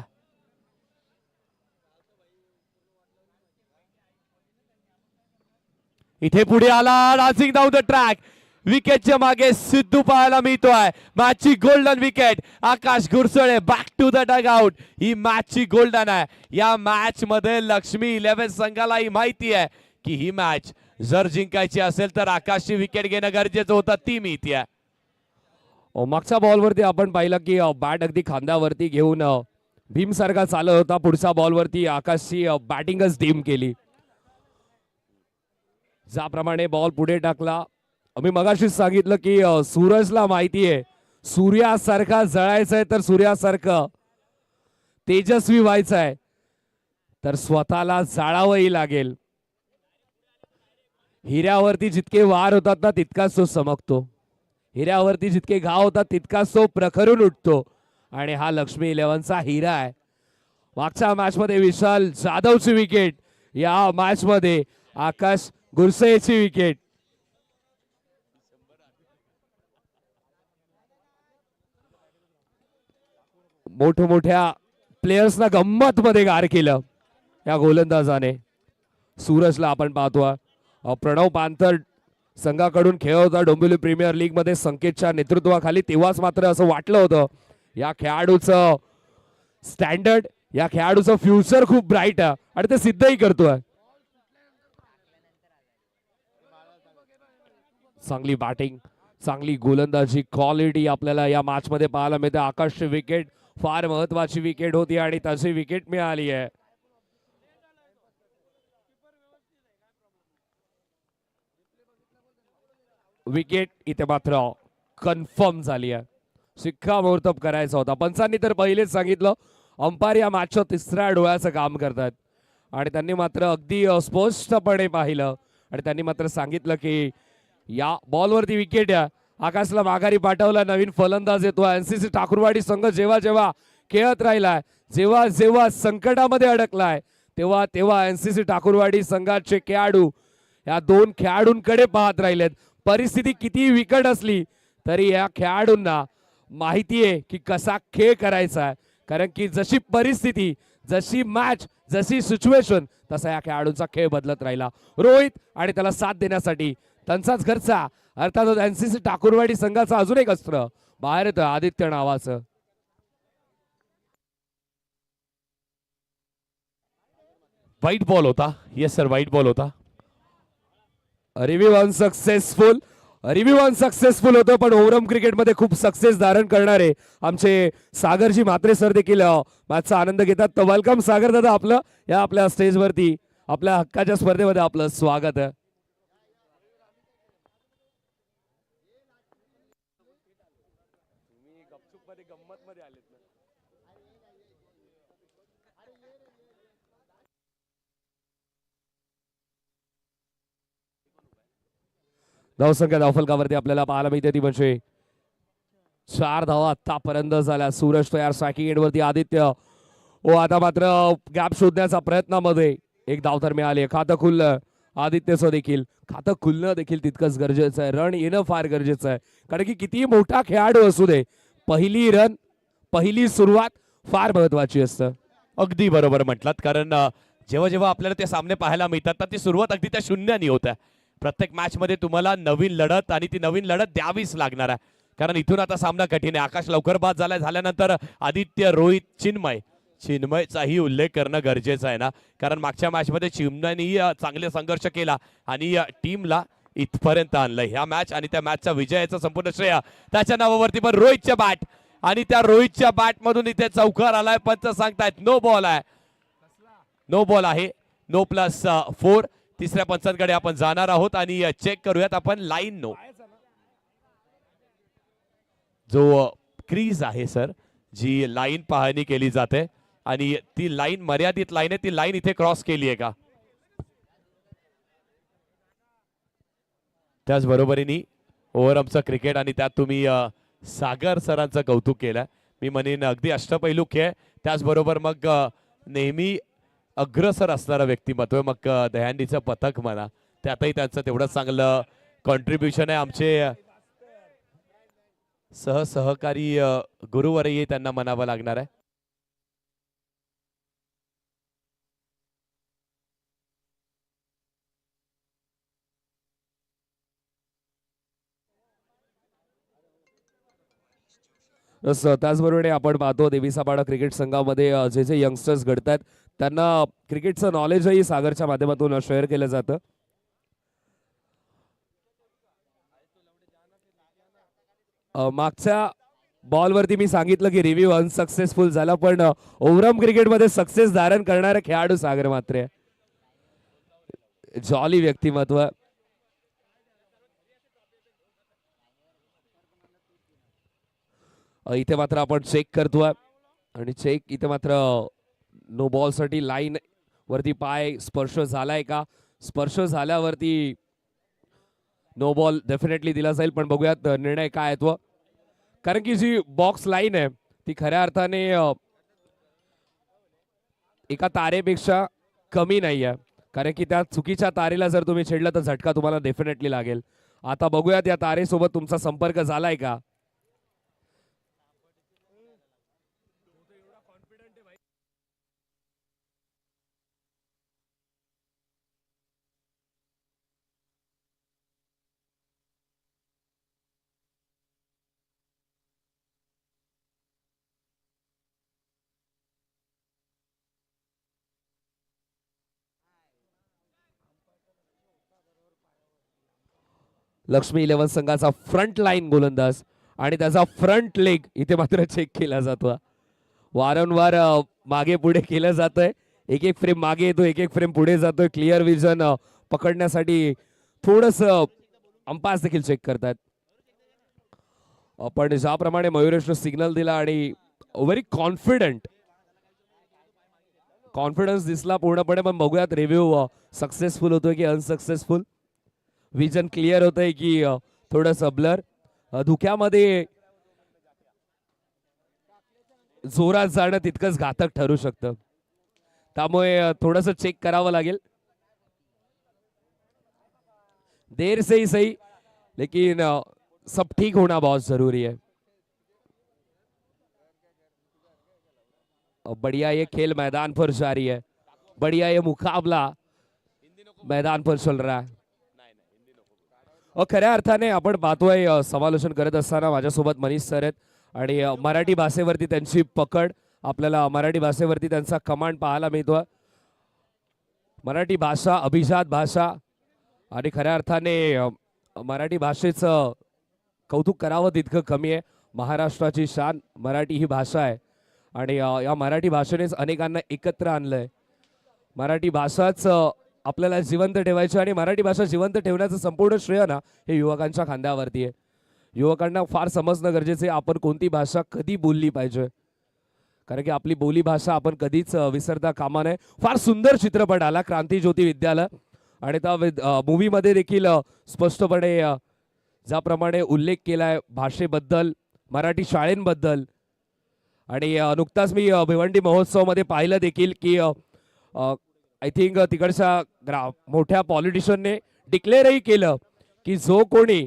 B: इथे पुढे आला डान्सिंग डाऊन द ट्रॅक, विकेटच्या मागे सिद्धू पाहायला मिळतोय. मॅचची golden wicket, Akash Gursale back to the dugout. ही मॅचची गोल्डन आहे. या मॅच मध्ये लक्ष्मी 11 संघालाही माहिती आहे की ही मॅच जर जिंकायची असेल तर आकाशची विकेट घेणं गरजेचं होतं, ती मिळते आहे.
A: मागच्या बॉलवरती आपण पाहिलं की बॅट अगदी खांद्यावरती घेऊन भीम सारखा चालत होता. पुढच्या बॉलवरती आकाशची बॅटिंगच डीम केली. ज्याप्रमाणे बॉल पुढे टाकला, मी मगाशीच सांगितलं की सूरजला माहिती आहे सूर्यासारखा जळायचंय तर सूर्यासारखं तेजस्वी व्हायचं आहे तर स्वतःला जाळावंही लागेल. हिऱ्यावरती जितके वार होतात ना तितकाच तो चमकतो, हिऱ्यावरती जितके घाव होतात तितकाच तो प्रखरून उठतो. आणि हा लक्ष्मी 11चा हिरा आहे. मागच्या मॅच मध्ये विशाल जाधवची विकेट, या मॅच मध्ये आकाश गुरसळेची विकेट. मोठमोठ्या प्लेयर्सना गंमत मध्ये गार केलं या गोलंदाजाने. सूरजला आपण पाहतो, प्रणव पांथर संघाकडून खेळ होता डोंबिवली प्रीमियर लीग मध्ये संकेतच्या नेतृत्वाखाली. तेव्हाच मात्र असं वाटलं होतं या खेळाडूचं स्टँडर्ड, या खेळाडूचं फ्युचर खूप ब्राईट आहे आणि ते सिद्धही करतोय. चांगली बॅटिंग, चांगली गोलंदाजी क्वालिटी आपल्याला या मॅच मध्ये पाहायला मिळते. आकाशची विकेट फार महत्वाची विकेट होती आणि त्याची विकेट मिळाली आहे. विकेट इथे मात्र कन्फर्म झाली आहे. शिक्कामोर्तब करायचा होता. पंचांनी तर पहिलेच सांगितलं अंपायर या मॅचच्या तिसऱ्या डोळ्याचं काम करतात आणि त्यांनी मात्र अगदी स्पष्टपणे पाहिलं आणि त्यांनी मात्र सांगितलं की या बॉलवरती विकेट आहे. आकाशला माघारी पाठवला, नवीन फलंदाज येतो. एनसीसी ठाकूरवाडी संघ जेव्हा जेव्हा खेळत राहिलाय, जेव्हा जेव्हा संकटामध्ये अडकलाय तेव्हा तेव्हा एनसीसी ठाकूरवाडी संघाचे खेळाडू या दोन खेळाडूंकडे पाहत राहिलेत. परिस्थिती किती विकट असली तरी या खेळाडूंना माहिती आहे की कसा खेळ करायचा आहे, कारण की जशी परिस्थिती, जशी मॅच, जशी सिच्युएशन तसा या खेळाडूंचा खेळ बदलत राहिला. रोहित आणि त्याला साथ देण्यासाठी त्यांचाच घरचा अर्थातच एनसीसी ठाकूरवाडी संघाचं अजून एक अस्त्र बाहेर येतं आदित्य नावाचं.
B: वाईट बॉल होता. येस सर, वाईट बॉल होता.
A: Review unsuccessful. रिव्ह्यू अनसक्सेसफुल होतं, पण ओव्हरऑल क्रिकेटमध्ये खूप सक्सेस धारण करणारे आमचे सागरजी म्हात्रे सर देखील मॅचचा आनंद घेतात. तर वेलकम सागर दादा, आपलं या आपल्या स्टेजवरती आपल्या हक्काच्या स्पर्धेमध्ये आपलं स्वागत आहे. धावसंख्या धावफलकावरती आपल्याला पाहायला मिळते ती म्हणजे 4 धावा आतापर्यंत झाल्या. सूरज तयार स्ट्रायकिंग एंडवरती आदित्य. ओ आता मात्र गॅप शोधण्याचा प्रयत्नामध्ये एक धाव तर मिळाली. खातं खुललं आदित्यचं देखील. खातं खुलणं देखील तितकंच गरजेचं आहे. रन येणं फार गरजेचं आहे, कारण की कितीही मोठा खेळाडू असू दे, पहिली रन पहिली सुरुवात फार महत्वाची असतं.
B: अगदी बरोबर म्हटलात, कारण जेव्हा जेव्हा आपल्याला ते सामने पाहायला मिळतात तर ती सुरुवात अगदी त्या शून्यानी होत आहे. प्रत्येक मॅच मध्ये तुम्हाला नवीन लढत आणि ती नवीन लढत द्यावीच लागणार आहे, कारण इथून आता सामना कठीण आहे. आकाश लवकर बाद झाल्यानंतर आदित्य, रोहित, चिन्मयचाही उल्लेख करणं गरजेचं आहे ना, कारण मागच्या मॅच मध्ये चिन्मयनी चांगले संघर्ष केला आणि टीमला इथपर्यंत आणलं. ह्या मॅच आणि त्या मॅचचा विजयाचं संपूर्ण श्रेय त्याच्या नावावरती, पण रोहितच्या बॅट आणि त्या रोहितच्या बॅट मधून इथे चौकार आलाय. पंच सांगतायत नो बॉल आहे. नो बॉल आहे. नो +4. तिसऱ्या पंचांकडे आपण जाणार आहोत आणि चेक करूयात आपण लाईन. नो जो क्रीज आहे सर, जी लाईन पाहणी केली जाते आणि ती लाईन मर्यादित लाईन आहे, ती लाईन इथे क्रॉस केली आहे का. त्याचबरोबरीने ओव्हरऑलचं क्रिकेट आणि त्यात तुम्ही सागर सरांचं कौतुक केलं. मी म्हणेन अगदी अष्टपैलू खेळ, त्याचबरोबर मग नेहमी अग्रसर असणारं व्यक्तिमत्व, मग दहीहंडीचं पथक म्हणा, त्यातही त्यांचं तेवढंच चांगलं कॉन्ट्रीब्युशन आहे. आमचे सहकारी गुरुवरही त्यांना म्हणावं लागणार आहे.
A: त्याचबरोबर आपण पाहतो देवीसापाडा क्रिकेट संघामध्ये जे जे यंगस्टर्स घडतात त्यांना क्रिकेटचं नॉलेजही सागरच्या माध्यमातून शेअर केलं जातं. मागच्या बॉलवरती मी सांगितलं की रिव्ह्यू अनसक्सेसफुल झाला, पण ओव्हरऑल क्रिकेटमध्ये सक्सेस धारण करणारे खेळाडू सागर म्हात्रे. जॉली व्यक्तिमत्व. इथे मात्र आपण चेक करतोय आणि चेक इथे मात्र नो बॉल साठी लाईन वरती पाय स्पर्श झालाय का. स्पर्श झाल्यावरती नो बॉल डेफिनेटली दिला जाईल, पण बघूयात निर्णय काय तो, कारण की जी बॉक्स लाईन आहे ती खऱ्या अर्थाने एका तारेपेक्षा कमी नाही आहे, कारण की त्या चुकीच्या तारेला जर तुम्ही छेडलं तर झटका तुम्हाला डेफिनेटली लागेल. आता बघूयात या तारेसोबत तुमचा संपर्क झालाय का. लक्ष्मी 11 संघाचा फ्रंट लाईन गोलंदाज आणि त्याचा फ्रंट लेग इथे मात्र चेक केला जातो. वारंवार मागे पुढे केलं जातंय. एक एक फ्रेम मागे येतो, एक एक फ्रेम पुढे जातोय. क्लिअर विजन पकडण्यासाठी थोडस अंपायर्स देखील चेक करतात. पण ज्याप्रमाणे मयुरेशने सिग्नल दिला आणि व्हेरी कॉन्फिडन्स दिसला पूर्णपणे, पण बघूयात रिव्ह्यू सक्सेसफुल होतोय की अनसक्सेसफुल. विजन क्लिअर होतंय की थोडस ब्लर. धुक्यामध्ये जोरात जाणं तितकंच घातक ठरू शकतं, त्यामुळे थोडस चेक करावं लागेल. देर से ही सही, लेकिन सब ठीक होना बहुत जरूरी है. बढ़िया ये खेल मैदान पर जारी है, बढ़िया ये मुकाबला मैदान पर चल रहा है. खऱ्या अर्थाने आपण पाहतोय समालोचन करत असताना माझ्यासोबत मनीष सर आहेत आणि मराठी भाषेवरती त्यांची पकड, आपल्याला मराठी भाषेवरती त्यांचा कमांड पाहायला मिळतोय. मराठी भाषा अभिजात भाषा आणि खऱ्या अर्थाने मराठी भाषेचं कौतुक करावं तितकं कमी आहे. महाराष्ट्राची शान मराठी ही भाषा आहे आणि या मराठी भाषेनेच अनेकांना एकत्र आणलंय. मराठी भाषाच आपल्याला जिवंत ठेवायची आणि मराठी भाषा जिवंत ठेवण्याचं संपूर्ण श्रेय ना हे युवकांच्या खांद्यावरती आहे. युवकांना फार समजणं गरजेचं आहे आपण कोणती भाषा कधी बोलली पाहिजे, कारण की आपली बोली भाषा आपण कधीच विसरता कामा नये. फार सुंदर चित्रपट आला क्रांती ज्योती विद्यालय आणि त्या मूवीमध्ये देखील स्पष्टपणे ज्याप्रमाणे उल्लेख केलाय भाषेबद्दल, मराठी शाळेंबद्दल आणि नुकताच मी भिवंडी महोत्सवामध्ये पाहिलं देखील की आय थिंक तिकडच्या मोठ्या पॉलिटिशियनने डिक्लेअरही केलं की जो कोणी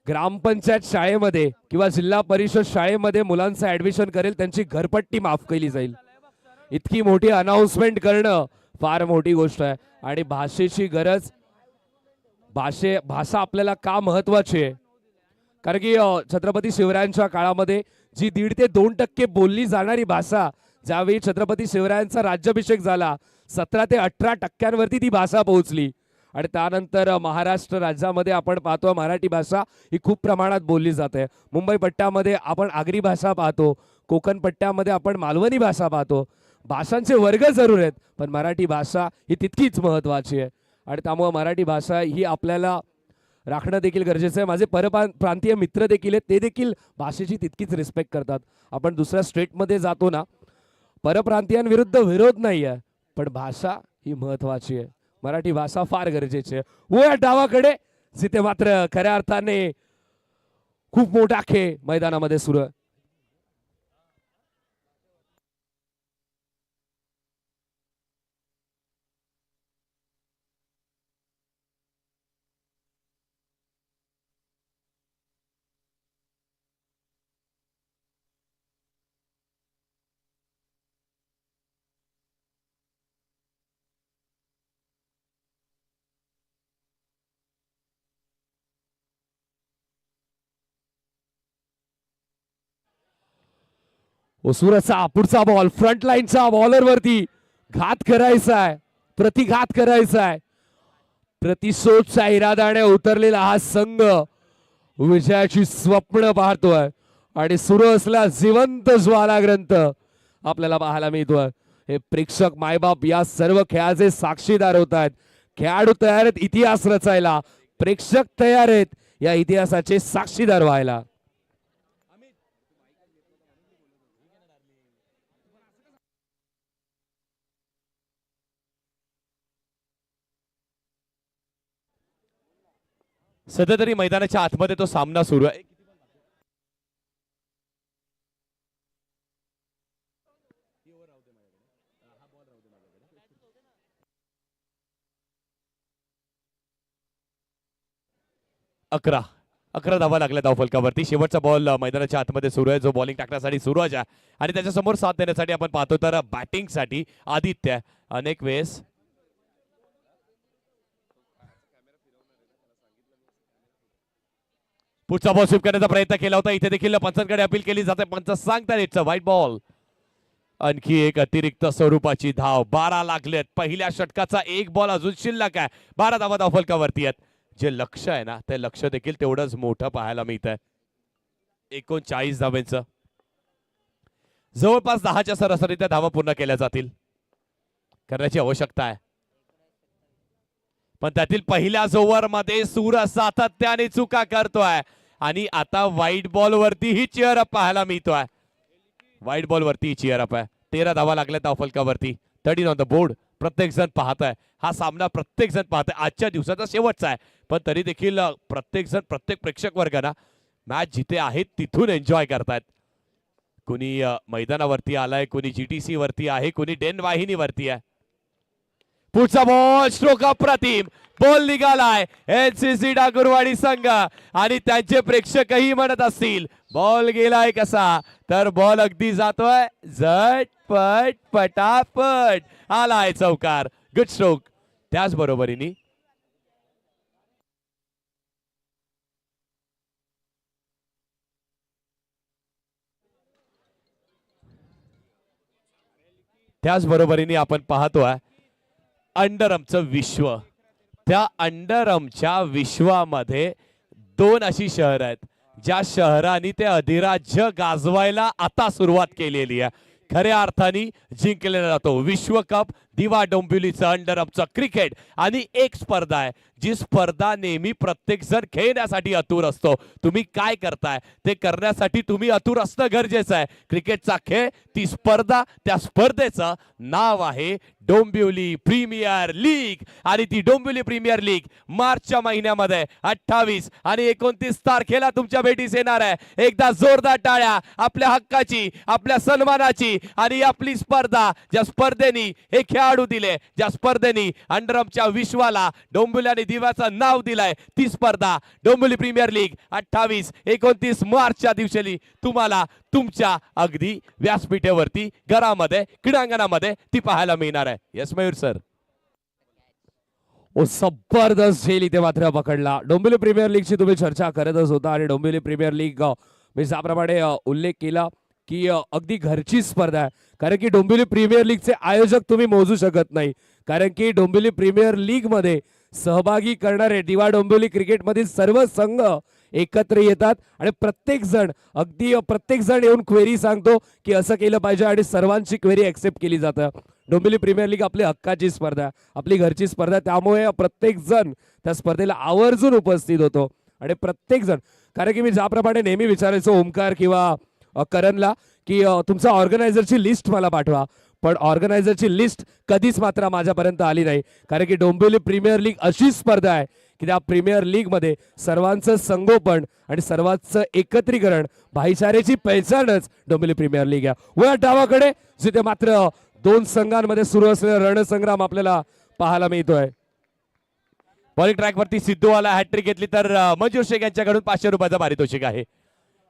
A: ग्रामपंचायत शाळेमध्ये किंवा जिल्हा परिषद शाळेमध्ये मुलांचं ऍडमिशन करेल त्यांची घरपट्टी माफ केली जाईल. इतकी मोठी अनाउन्समेंट करणं फार मोठी गोष्ट आहे. आणि भाषेची गरज, भाषा आपल्याला का महत्वाची आहे, कारण की छत्रपती शिवरायांच्या काळामध्ये जी 1.5 ते 2% बोलली जाणारी भाषा, ज्यावेळी छत्रपती शिवरायांचा राज्याभिषेक झाला 17 ते 18% ती भाषा पोहोचली आणि त्यानंतर महाराष्ट्र राज्यामध्ये आपण पाहतो मराठी भाषा ही खूप प्रमाणात बोलली जाते. मुंबई पट्ट्यामध्ये आपण आगरी भाषा पाहतो, कोकण पट्ट्यामध्ये आपण मालवणी भाषा पाहतो. भाषांचे वर्ग जरूर आहेत पण मराठी भाषा ही तितकीच महत्त्वाची आहे आणि त्यामुळे मराठी भाषा ही आपल्याला राखणं देखील गरजेचं आहे. माझे परप्रांतीय मित्र देखील आहेत, ते देखील भाषेची तितकीच रिस्पेक्ट करतात. आपण दुसऱ्या स्टेटमध्ये जातो ना, परप्रांतीयांविरुद्ध विरोध नाही आहे पण भाषा ही महत्त्वाची आहे. मराठी भाषा फार गरजेची आहे. व या डावाकडे जिथे मात्र खऱ्या अर्थाने खूप मोठा खेळ मैदानामध्ये सुरू आहे. ओसुराचा पुढचा बॉल फ्रंट लाईनचा बॉलर वरती घात करायचा आहे, प्रतिघात करायचा आहे. प्रतिशोधच्या इराद्याने उतरलेला हा संघ विजयाची स्वप्न पाहतोय आणि सुरू असला जिवंत ज्वालाग्रंथ आपल्याला पाहायला मिळतोय. हे प्रेक्षक मायबाप या सर्व खेळाचे साक्षीदार होत आहेत. खेळाडू तयार आहेत इतिहास रचायला, प्रेक्षक तयार आहेत या इतिहासाचे साक्षीदार व्हायला.
B: सध्या तरी मैदानाच्या आतमध्ये तो सामना सुरू आहे. अकरा 11 धावा लागल्या धावफलकावरती. शेवटचा बॉल मैदानाच्या आतमध्ये सुरू आहे जो बॉलिंग टाकण्यासाठी सूरज आहे आणि त्याच्यासमोर साथ देण्यासाठी आपण पाहतो तर बॅटिंगसाठी आदित्य. अनेक वेळेस पुढचा बॉल स्वीप करण्याचा प्रयत्न केला होता. इथे देखील पंचांकडे अपील केली जाते. पंच सांगतात इट्स अ व्हाईट बॉल. आणखी एक अतिरिक्त स्वरूपाची धाव. 12 लागलेत. पहिल्या षटकाचा एक बॉल अजून शिल्लक आहे. 12 धावा धावफलकावरती आहेत. जे लक्ष आहे ना ते लक्ष देखील तेवढंच मोठं पाहायला मिळत आहे. 39 धावांचं जवळपास 10च्या सरासरीच्या धावा पूर्ण केल्या जातील करण्याची आवश्यकता आहे. पण त्यातील पहिल्याच ओव्हर मध्ये सूरज सातत्याने चुका करतोय आणि आता व्हाईट बॉल वरती ही चेअर अप पाहायला मिळतोय. व्हाईट बॉल वरती चेअर अप आहे. 13 धावा लागल्या धावफलकावरती. 13 ऑन द बोर्ड. प्रत्येक जण पाहत आहे हा सामना, प्रत्येक जण पाहत आहे. आजच्या दिवसाचा शेवटचा आहे पण तरी देखील प्रत्येक जण, प्रत्येक प्रेक्षक वर्गाना मॅच जिथे आहेत तिथून एन्जॉय करतायत. कुणी मैदानावरती आलाय, कुणी जीटीसी वरती आहे, कुणी डेन वाहिनीवरती आहे. पुढचा बॉल स्ट्रोक अप्रतिम. बॉल निघालाय एनसीसी डाकुरवाडी संघ आणि त्यांचे प्रेक्षकही म्हणत असतील बॉल गेलाय कसा, तर बॉल अगदी जातोय झटपट पटापट. आलाय चौकार. Good stroke. त्याच बरोबरीने त्याचबरोबरीने आपण पाहतोय अंडरआर्मचं विश्व. त्या अंडरआर्मच्या विश्वामध्ये दोन अशी शहर आहेत ज्या शहरांनी ते अधिराज्य गाजवायला आता सुरुवात केलेली आहे. खऱ्या अर्थाने जिंकलेला जातो विश्वकप. दिवा डोंबिवलीचं अंडरआर्मचं क्रिकेट आणि एक स्पर्धा आहे जी स्पर्धा नेहमी प्रत्येक जण खेळण्यासाठी आतुर असतो. तुम्ही काय करताय ते करण्यासाठी तुम्ही आतुर असणं गरजेचं आहे. क्रिकेटचा खेळ, ती स्पर्धा, त्या स्पर्धेचं नाव आहे डोंबिवली प्रीमियर लीग. आणि ती डोंबिवली प्रीमियर लीग मार्चच्या महिन्यामध्ये 28 आणि 29 तारखेला तुमच्या भेटीस येणार आहे. एकदा जोरदार टाळ्या आपल्या हक्काची, आपल्या सन्मानाची. आणि आपली स्पर्धा, ज्या स्पर्धेनी हे खेळाडू दिले, ज्या स्पर्धेनी अंडरआर्मच्या विश्वाला डोंबिवली आणि दिव्याचं नाव दिलंय, ती स्पर्धा डोंबिवली प्रीमियर लीग 28-29 मार्चच्या दिवशी तुम्हाला तुमच्या अगदी व्यासपीठेवरती, घरामध्ये, क्रीडांगणामध्ये ती पाहायला मिळणार आहे. Yes Mayur sir.
A: ओ जबरदस्त झेल इथे मात्र पकडला. डोंबिवली प्रीमियर लीगची तुम्ही चर्चा करतच होता आणि डोंबिवली प्रीमियर लीग मी ज्याप्रमाणे उल्लेख केला की अगदी घरची स्पर्धा आहे. कारण की डोंबिवली प्रीमियर लीगचे आयोजक तुम्ही मोजू शकत नाही. कारण की डोंबिवली प्रीमियर लीग मध्ये सहभागी करणारे दिवा डोंबिवली क्रिकेटमधील सर्व संघ एकत्र येतात आणि प्रत्येक जण येऊन क्वेरी सांगतो की असं केलं पाहिजे आणि सर्वांची क्वेरी ऍक्सेप्ट केली जातं. डोंबिवली प्रीमियर लीग आपली हक्काची स्पर्धा, आपली घरची स्पर्धा, त्यामुळे प्रत्येक जण त्या स्पर्धेला आवर्जून उपस्थित होतो. आणि प्रत्येक जण, कारण की मी ज्याप्रमाणे नेहमी विचारायचो ओमकार किंवा करणला की तुमचा ऑर्गनायझरची लिस्ट मला पाठवा, पण ऑर्गनायझरची लिस्ट कधीच मात्र माझ्यापर्यंत आली नाही. कारण की डोंबिवली प्रीमियर लीग अशी स्पर्धा आहे की त्या प्रीमियर लीग मध्ये सर्वांचं संगोपन आणि सर्वांचं एकत्रीकरण, भाईचाऱ्याची पैचानच डोंबिवली प्रीमियर लीग आहे. वर डावाकडे जिथे मात्र दोन संघांमध्ये सुरू असलेला रणसंग्राम आपल्याला पाहायला मिळतोय.
B: बॉलिंग ट्रॅकवरती सिद्धू आला, हॅट्रिक घेतली तर मंजूर शेख यांच्याकडून 500 रुपयाचा पारितोषिक आहे.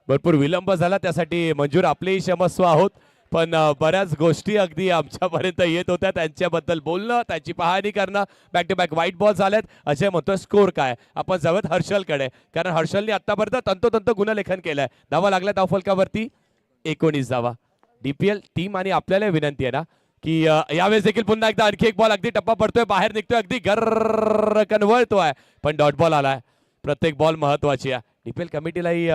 B: भरपूर विलंब झाला, त्यासाठी मंजूर आपलेही क्षमस्व आहोत. पण बऱ्याच गोष्टी अगदी आमच्यापर्यंत येत होत्या, त्यांच्याबद्दल बोलणं, त्यांची पाहणी करणं. Back to back wide ball झालेत. अजय म्हणतोय स्कोर काय. आपण जाऊयात हर्षलकडे, कारण हर्षलने आतापर्यंत तंतोतंत गुणलेखन केलंय. धावा लागल्या धावफलकावरती 19 धावा. डीपीएल टीम आणि आपल्याला विनंती आहे ना की यावेळेस देखील पुन्हा एकदा आणखी एक बॉल अगदी टप्पा पडतोय, बाहेर निघतोय, अगदी गर्र कन्वळतोय, पण डॉट बॉल आलाय. प्रत्येक बॉल महत्वाची आहे. डीपीएल कमिटीलाही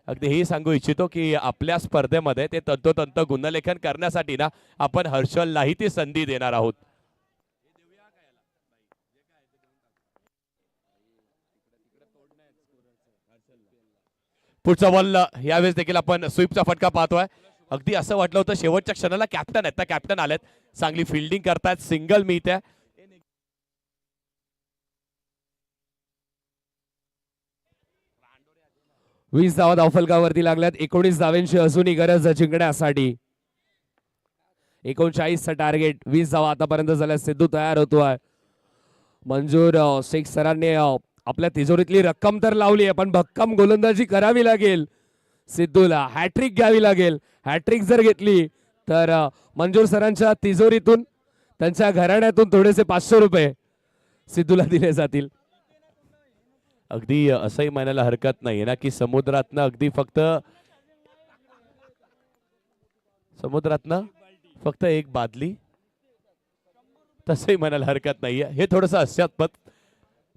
B: अगदी हे सांगू इच्छितो की आपल्या स्पर्धेमध्ये ते तंतोतंत गुणलेखन करण्यासाठी ना आपण हर्षललाही ती संधी देणार आहोत. पुढचा बॉल यावेळेस देखील आपण स्वीपचा फटका पाहतोय. अगदी असं वाटलं होतं शेवटच्या क्षणाला कॅप्टन आहेत, कॅप्टन आलेत, चांगली फिल्डिंग करतायत, सिंगल मिळते.
A: 20 धावा धावफलकावरती लागल्यात. 19 धावांची अजूनही गरज जिंकण्यासाठी. 39चं टार्गेट. 20 धावा आतापर्यंत झाल्या. सिद्धू तयार होतोय. मंजूर शेख सरांनी आपल्या तिजोरीतली रक्कम तर लावली आहे, पण भक्कम गोलंदाजी करावी लागेल. सिद्धूला हॅट्रिक घ्यावी लागेल. हॅट्रिक जर घेतली तर मंजूर सरांच्या तिजोरीतून, त्यांच्या घराण्यातून थोडेसे 500 रुपये सिद्धूला दिले जातील.
B: अगदी असंही म्हणायला हरकत नाही ना की समुद्रातनं फक्त एक बादली, तसंही म्हणायला हरकत नाहीये. हे थोडंसं हास्यास्पद,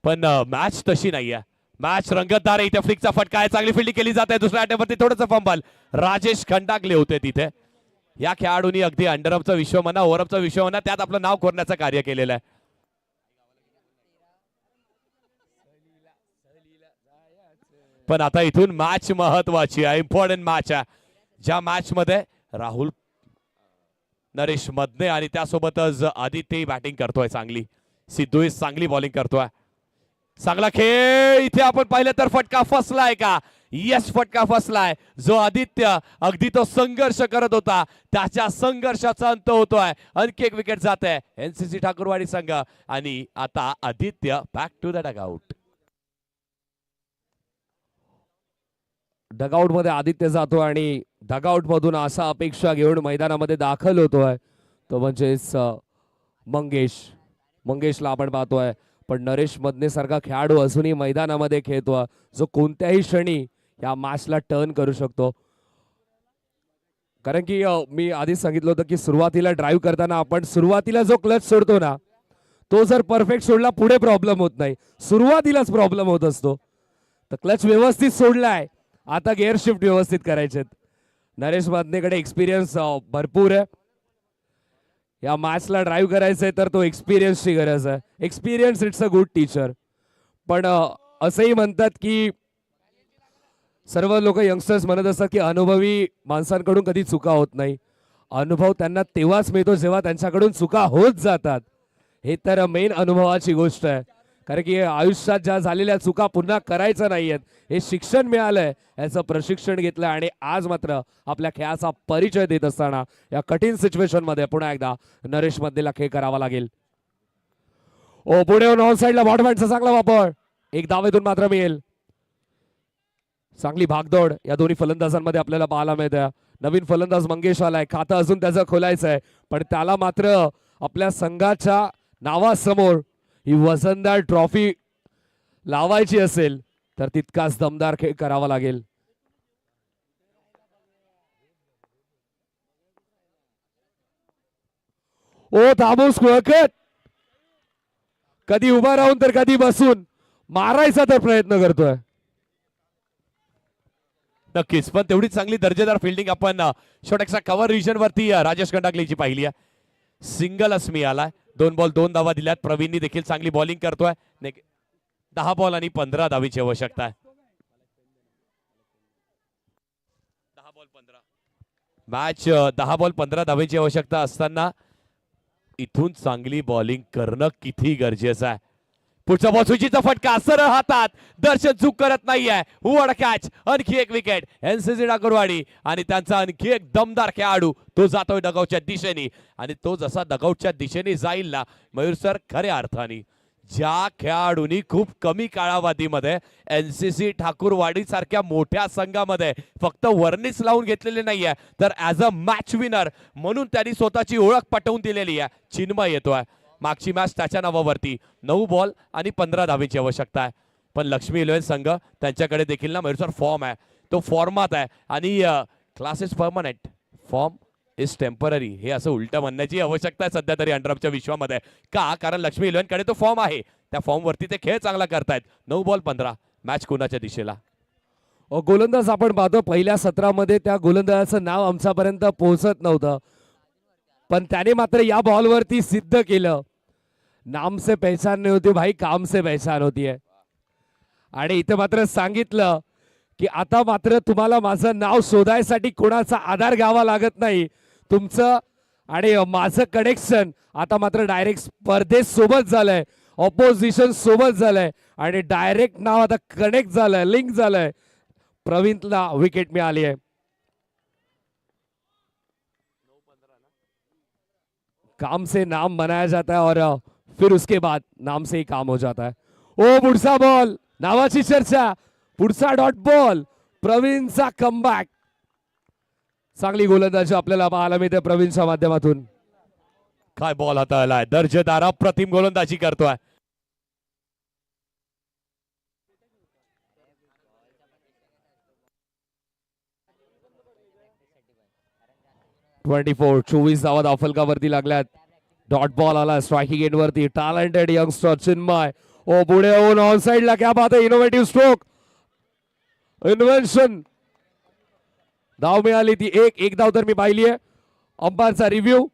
B: पण मॅच तशी नाहीये. मॅच रंगतदार आहे. इथे फ्लिकचा फटका आहे, चांगली फिल्डिंग केली जाते. दुसऱ्या अटेम्प्टवरती थोडंसं फंबल. राजेश खंडाकले होते तिथे. या खेळाडूंनी अगदी अंडरआर्मचा विश्व म्हणा, ओव्हरआर्मचा विश्व म्हणा, त्यात आपलं नाव कोरण्याचं कार्य केलेलं आहे. पण आता इथून मॅच महत्वाची आहे, इम्पॉर्टंट मॅच आहे. ज्या मॅच मध्ये राहुल, नरेश मदने आणि त्यासोबतच आदित्य बॅटिंग करतोय चांगली. सिद्धू चांगली बॉलिंग करतोय. चांगला खेळ. इथे आपण पाहिलं तर फटका फसलाय का? यस, फटका फसलाय. जो आदित्य अगदी तो संघर्ष करत होता, त्याच्या संघर्षाचा अंत होतोय. आणखी एक विकेट जाते एनसीसी ठाकूरवाडी संघ. आणि आता Aditya back to the dugout.
A: Dugout मध्ये आदित्य जातो आणि डगआउट मधून असा अपेक्षा घेऊन मैदानामध्ये दाखल होतोय तो म्हणजेच मंगेशला आपण पाहतोय. पण नरेश मदने सारखा खेळाडू अजूनही मैदानामध्ये खेळतोय, जो कोणत्याही क्षणी या मॅचला टर्न करू शकतो. कारण की मी आधीच सांगितलं होतं की सुरुवातीला ड्राईव्ह करताना आपण सुरुवातीला जो क्लच सोडतो ना तो जर परफेक्ट सोडला पुढे प्रॉब्लेम होत नाही, सुरुवातीलाच प्रॉब्लेम होत असतो. तर क्लच व्यवस्थित सोडलाय, आता गिअर शिफ्ट व्यवस्थित करायचेत. नरेश मादनेकडे एक्सपिरियन्स भरपूर आहे. या मॅचला ड्राईव्ह करायचंय तर तो एक्सपिरियन्सची गरज आहे. Experience it's a good teacher. पण असंही म्हणतात की सर्व लोक यंगस्टर्स म्हणत असतात की अनुभवी माणसांकडून कधी चुका होत नाही. अनुभव त्यांना तेव्हाच मिळतो जेव्हा त्यांच्याकडून चुका होत जातात. हे तर मेन अनुभवाची गोष्ट आहे. कारण की आयुष्यात ज्या झालेल्या चुका पुन्हा करायचं नाहीयेत हे शिक्षण मिळालंय, याचं प्रशिक्षण घेतलं आणि आज मात्र आपल्या खेळाचा परिचय देत असताना या कठीण सिच्युएशन मध्ये पुन्हा एकदा नरेश मधला खेळ करावा लागेल. ओ पुढे ऑन साईडला बॉटमॅनचा चांगला वापर, एक धावेतून मात्र मिळेल. चांगली भागदौड या दोन्ही फलंदाजांमध्ये आपल्याला पाहायला मिळते. नवीन फलंदाज मंगेश आलाय, खातं अजून त्याचं खोलायचं आहे, पण त्याला मात्र आपल्या संघाच्या नावासमोर ही वसंतदार ट्रॉफी लावायची असेल तर तितकाच दमदार खेळ करावा लागेल. ओ ताबूस कुळकत कधी उभा राहून तर कधी बसून मारायचा तर प्रयत्न करतोय.
B: नक्कीच, पण तेवढीच चांगली दर्जेदार फिल्डिंग आपण शॉर्टॅक्सच्या कव्हर रिजन वरती राजेश कंडाकलेची पाहिली आहे. सिंगल अस्मी आलाय, 2 बॉल 2 धावा दिल्यात. प्रवीणनी देखील चांगली बॉलिंग करतोय. 10 बॉल आणि 15 धावीची आवश्यकता आहे. 10 बॉल 15 मॅच 10 बॉल 15 धावेची आवश्यकता असताना इथून चांगली बॉलिंग करणं किती गरजेचं आहे. पुढचा बॉल सुचीचा फटका सरळ हातात, दर्शन चूक करत नाहीये. वड कॅच, आणखी एक विकेट एनसीसी ठाकूरवाडी आणि त्यांचा आणखी एक दमदार खेळाडू तो जातोय डगआउटच्या दिशेने. आणि तो जसा डगआउटच्या दिशेने जाईल ना मयूर सर, खऱ्या अर्थाने ज्या खेळाडूंनी खूप कमी कालावधीमध्ये एनसीसी ठाकूरवाडी सारख्या मोठ्या संघामध्ये फक्त वर्णीच लावून घेतलेले नाहीये तर ऍज अ मॅच विनर म्हणून त्यांनी स्वतःची ओळख पटवून दिलेली आहे. चिन्मय येतोय. मागची मॅच त्याच्या नावावरती 9 बॉल आणि 15 धावेची आवश्यकता आहे. पण लक्ष्मी इलेव्हन संघ त्यांच्याकडे देखील ना मयूर सर फॉर्म आहे, तो फॉर्मात आहे. आणि class is permanent, form is temporary, हे असं उलट म्हणण्याची आवश्यकता आहे सध्या तरी अंडरअपच्या विश्वामध्ये. का? कारण लक्ष्मी इलेव्हन कडे तो फॉर्म आहे, त्या फॉर्म वरती ते खेळ चांगला करतायत. 9 बॉल 15, मॅच कोणाच्या दिशेला?
A: गोलंदाज आपण पाहतो पहिल्या सत्रामध्ये त्या गोलंदाजाचं नाव आमच्यापर्यंत पोहोचत नव्हतं, पण त्याने मात्र या बॉलवरती सिद्ध केलं. नाम से पहचान नहीं होती भाई, काम से पहचान होती है. आणि इथे मात्र सांगितलं की आता मात्र तुम्हाला माझं नाव शोधायसाठी कोणाचा आधार घ्यावा लागत नाही. तुमचं आणि माझं कनेक्शन आता मात्र डायरेक्ट स्पर्धेसोबत झालंय, ऑपोजिशन सोबत झालंय आणि डायरेक्ट नाव आता कनेक्ट झालंय, लिंक झालंय. प्रवीणला विकेट मिळाली आहे. काम से नाम बनाया जाता है और फिर उसके बाद नाम से ही काम हो जाता है. ओ पुढचा बॉल, नावाची चर्चा, पुढचा डॉट बॉल, प्रवीणचा कमबॅक. चांगली गोलंदाजी आपल्याला पाहायला मिळते प्रवीणच्या माध्यमातून.
B: काय बॉल हाताळलाय, दर्जेदार अप्रतिम गोलंदाजी करतोय.
A: ट्वेंटी 24 धावा धावफलकावरती लागल्यात. डॉट बॉल आला स्ट्रायकिंग एंड वरती. Talented youngster Chinmay. ओ पुढे येऊन ऑन साइडला, क्या बात है, इनोव्हेटिव्ह स्ट्रोक, इन्व्हेन्शन. धाव मिळाली ती एक धाव तर मी पाहिली आहे. अंपायरचा रिव्ह्यू,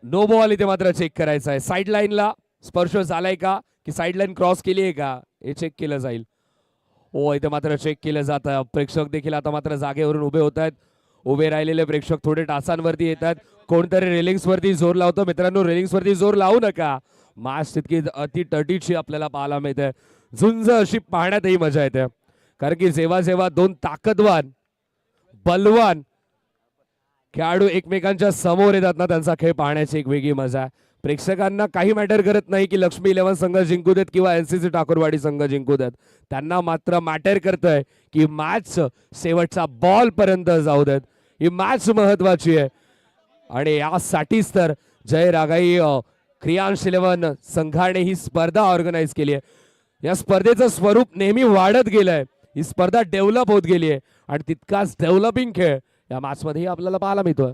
A: नो बॉल इथे मात्र चेक करायचा आहे. साईड लाईनला स्पर्श झालाय का की साईड लाईन क्रॉस केली आहे का हे चेक केलं जाईल. ओ इथे मात्र चेक केलं जातं. प्रेक्षक देखील आता मात्र जागेवरून उभे होत आहेत. उभे राहिलेले प्रेक्षक थोडे टाचांवरती येतात. कोणतरी रेलिंग्स वरती जोर लावतो. मित्रांनो, रेलिंग्स वरती जोर लावू नका. मॅच तितकी अति तटीची आपल्याला पाहायला मिळते. झुंज अशी पाहण्यातही मजा येते. कारण की जेव्हा जेव्हा दोन ताकदवान बलवान खेळाडू एकमेकांच्या समोर येतात ना, त्यांचा खेळ पाहण्याची एक वेगळी मजा आहे. प्रेक्षकांना काही मॅटर करत नाही की लक्ष्मी इलेव्हन संघ जिंकू देत किंवा एनसीसी ठाकूरवाडी संघ जिंकू देत. त्यांना मात्र मॅटर करतंय की मॅच शेवटचा बॉल पर्यंत जाऊ देत. ही मॅच महत्वाची आहे आणि यासाठीच तर जय रागाई क्रियांश इलेव्हन संघाने ही स्पर्धा ऑर्गनाईज केली आहे. या स्पर्धेचं स्वरूप नेहमी वाढत गेलंय. ही स्पर्धा डेव्हलप होत गेली आहे आणि तितकाच डेव्हलपिंग खेळ या मॅच मध्ये आपल्याला पाहायला मिळतोय.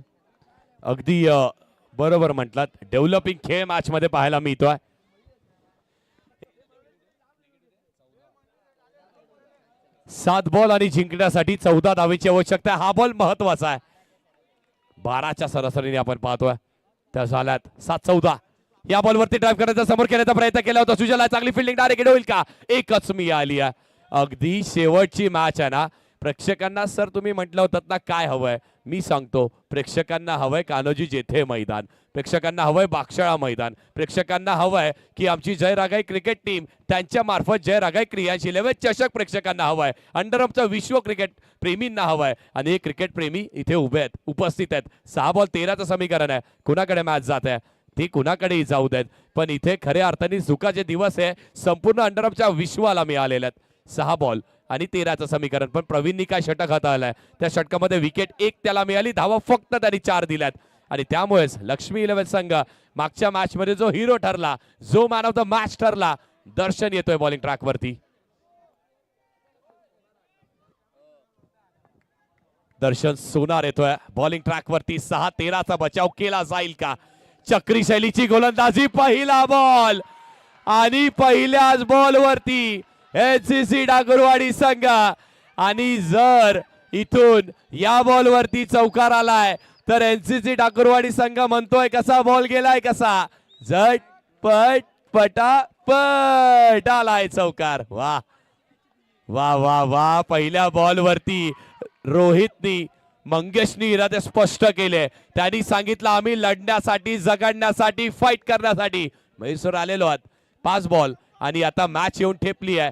B: अगदी बरोबर म्हटलात, डेव्हलपिंग खेळ मॅच मध्ये पाहायला मिळतोय. सात बॉल आणि जिंकण्यासाठी 14 धावेची आवश्यकता आहे. हा बॉल महत्वाचा आहे. 12च्या सरासरीने आपण पाहतोय त्या झाल्यात 7-14. या बॉलवरती ड्राईव्ह करायचा, समोर खेळण्याचा प्रयत्न केला होता सुजलला. चांगली फिल्डिंग डायरेक्ट होईल का? एकच मी आली आहे. अगदी शेवटची मॅच आहे ना. प्रेक्षकांना सर तुम्ही म्हटलं होतं ना काय हवंय, मी सांगतो प्रेक्षकांना हवंय कान्होजी जेथे मैदान, प्रेक्षकांना हवंय बागशाळा मैदान, प्रेक्षकांना हवंय की आमची जय रागाई क्रिकेट टीम त्यांच्या मार्फत जय रागाई क्रियांशील चषक प्रेक्षकांना हवाय. अंडरआर्मचा विश्व क्रिकेट प्रेमींना हवाय आणि हे क्रिकेट प्रेमी इथे उभे आहेत, उपस्थित आहेत. 6 बॉल 13चं समीकरण आहे. कुणाकडे मॅच जात आहे ती कुणाकडेही जाऊ देत, पण इथे खऱ्या अर्थाने झुकाचे दिवस आहे संपूर्ण अंडरआर्मच्या विश्वाला मिळालेले आहेत. 6 बॉल आणि 13चं समीकरण. पण प्रवीणनी काय षटक हाताळलंय, त्या षटकामध्ये विकेट 1 त्याला मिळाली, धावा फक्त त्यांनी 4 दिल्यात आणि त्यामुळेच लक्ष्मी 11 संघ मागच्या मॅच मध्ये जो हिरो ठरला, जो मॅन ऑफ द मॅच ठरला, दर्शन येतोय बॉलिंग ट्रॅक वरती. दर्शन सोनार येतोय बॉलिंग ट्रॅक वरती. 6-13चा बचाव केला जाईल का? चक्री शैलीची गोलंदाजी, पहिला बॉल आणि पहिल्याच बॉल वरती एचसीसी डाकुरवाडी संघ. आणि जर इथून या बॉल वरती चौकार आलाय तर एनसीसी डाकुरवाडी संघ म्हणतोय कसा बॉल गेलाय, कसा झटपट पटापट आलाय चौकार. वा वा वा वा. पहिल्या बॉल वरती रोहितनी मंगेशनी इरादे स्पष्ट केले. त्यांनी सांगितलं आम्ही लढण्यासाठी, जगण्यासाठी, फाईट करण्यासाठी म्हैसूर आलेलो आहात. 5 बॉल आणि आता मॅच येऊन ठेपली आहे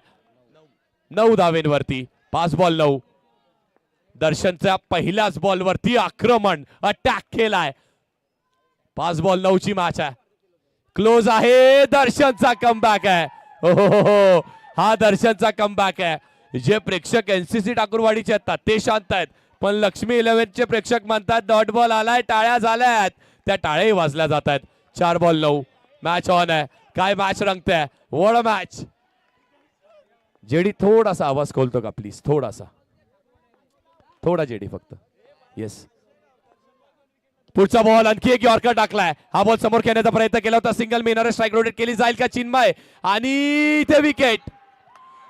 B: 9 धावेंवरती. 5 बॉल 9. दर्शनच्या पहिल्याच बॉल वरती आक्रमण, अटॅक केलाय. 5 बॉल 9 ची मॅच आहे. क्लोज आहे. दर्शनचा कमबॅक आहे. हो, हा दर्शनचा कमबॅक आहे. जे प्रेक्षक एनसीसी डाकुरवाडीचे आहेत ते शांत आहेत, पण लक्ष्मी 11चे प्रेक्षक म्हणतात डॉट बॉल आलाय, टाळ्या झाल्यात. त्या टाळ्याही वाजल्या जात आहेत. 4 बॉल 9. मॅच ऑन आहे. काय मॅच रंगते, वॉट मॅच. जेडी थोडासा आवाज खोलतो का प्लीज, थोडा जेडी फक्त. येस. पुढचा बॉल आणखी एक यॉर्कर टाकलाय. हा बॉल समोर खेळण्याचा प्रयत्न केला होता, सिंगल मिनर स्ट्राईक रोटेट केली जाईल का? चिन्मय आणि इथे विकेट.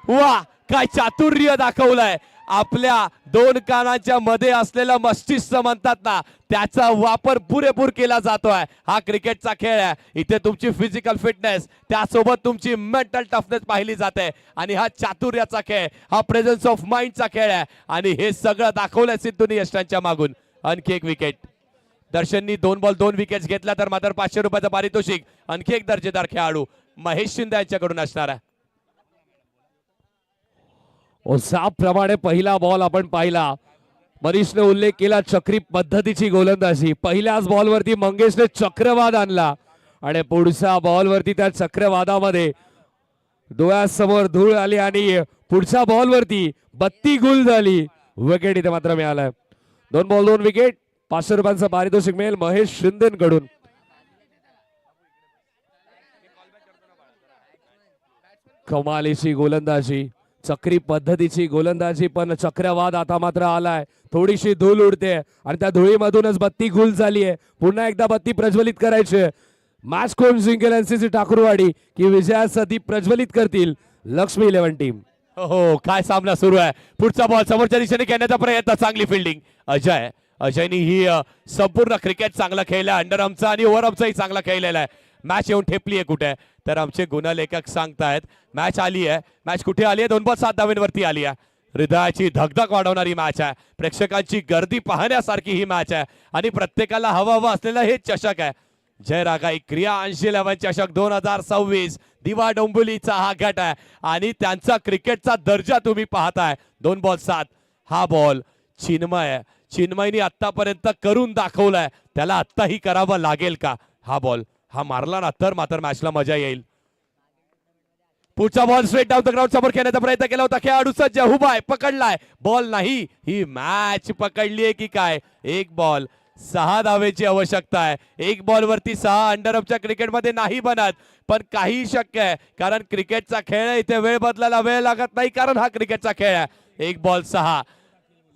B: वा, काय चातुर्य दाखवलंय. आपल्या 2 कानाच्या मध्ये असलेला मस्तिष्क म्हणतात ना, त्याचा वापर पुरेपूर केला जातोय. हा क्रिकेटचा खेळ आहे. इथे तुमची फिजिकल फिटनेस त्यासोबत तुमची मेंटल टफनेस पाहिली जाते आणि हा चातुर्याचा खेळ, हा प्रेझेन्स ऑफ माइंडचा खेळ आहे आणि हे सगळं दाखवलंय सिद्धूनी यष्टांच्या मागून. आणखी एक विकेट. दर्शननी 2 बॉल 2 विकेट्स घेतल्या तर मात्र 500 रुपयाचं पारितोषिक आणखी एक दर्जेदार खेळाडू महेश शिंदे यांच्याकडून असणार आहे.
A: प्रमाणे पहिला बॉल आपण पाहिला. मनीषने उल्लेख केला चक्री पद्धतीची गोलंदाजी. पहिल्याच बॉल वरती मंगेशने चक्रवाद आणला आणि पुढच्या बॉल वरती त्या चक्रवादामध्ये डोळ्यासमोर धूळ आली आणि पुढच्या बॉल वरती बत्ती गुल झाली. विकेट इथे मात्र मिळालाय. 2 बॉल 2 विकेट. 500 रुपयांचं पारितोषिक मिळेल महेश शिंदेकडून. कमालीची गोलंदाजी, चक्री पद्धतीची गोलंदाजी, पण चक्रवाद आता मात्र आलाय. थोडीशी धूळ उडते आणि त्या धुळीमधूनच बत्ती गुल झाली आहे. पुन्हा एकदा बत्ती प्रज्वलित करायची. मॅच कोण जिंकेल, एनसीसी ठाकूरवाडी की विजयाचा दीप प्रज्वलित करतील लक्ष्मी 11 टीम.
B: हो, काय सामना सुरू आहे. पुढचा बॉल समोरच्या दिशेने खेळण्याचा प्रयत्न, चांगली फिल्डिंग. अजयनी ही संपूर्ण क्रिकेट चांगला खेळला, अंडरआर्मचा आणि ओव्हरआर्मचाही चांगला खेळलेला आहे. मॅच येऊन ठेपली आहे कुठे, तर आमचे गुणलेखक सांगतायत मॅच आली आहे. मॅच कुठे आली आहे? 2 बॉल 7 धावेंवरती आली आहे. हृदयाची धगधग वाढवणारी मॅच आहे. प्रेक्षकांची गर्दी पाहण्यासारखी ही मॅच आहे आणि प्रत्येकाला हवा असलेला हे चषक आहे. जय रागाई क्रियांशील 11 चषक 2026 दिवा डोंबिवलीचा हा गट आहे आणि त्यांचा क्रिकेटचा दर्जा तुम्ही पाहताय. 2 बॉल 7. हा बॉल चिन्मयनी आतापर्यंत करून दाखवलाय, त्याला आत्ताही करावं लागेल का? हा बॉल हा मारला ना तर मात्र मॅचला मजा येईल. पुढचा ball straight down the ground समोर खेळण्याचा प्रयत्न केला होता. खेळाडू सज्ज उभाय, पकडलाय. बॉल नाही, ही मॅच पकडलीये की काय? 1 बॉल 6 धावेची आवश्यकता आहे. 1 बॉल वरती 6 अंडरअपच्या क्रिकेटमध्ये नाही बनत, पण काही शक्य आहे कारण क्रिकेटचा खेळ आहे. इथे वेळ बदलायला वेळ लागत नाही कारण हा क्रिकेटचा खेळ आहे. 1 बॉल 6.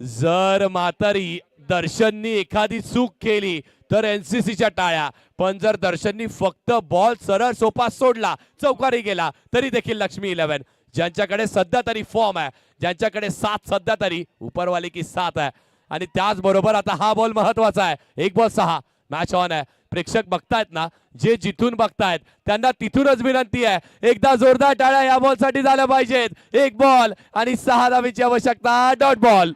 B: जर म्हातारी दर्शननी एखादी चूक केली तर एनसीसीच्या टाळ्या, पण जर दर्शननी फक्त बॉल सरळ सोपा सोडला, चौकारी गेला, तरी देखील लक्ष्मी 11 ज्यांच्याकडे सध्या तरी फॉर्म आहे, ज्यांच्याकडे साथ सध्या तरी उपरवाली की साथ आहे. आणि त्याचबरोबर आता हा बॉल महत्वाचा आहे. 1 बॉल 6 मॅच ऑन आहे. प्रेक्षक बघतायत ना, जे जिथून बघतायत त्यांना तिथूनच विनंती आहे, एकदा जोरदार टाळ्या या बॉलसाठी झाल्या पाहिजेत. 1 बॉल आणि 6 धावेची आवश्यकता. Dot ball.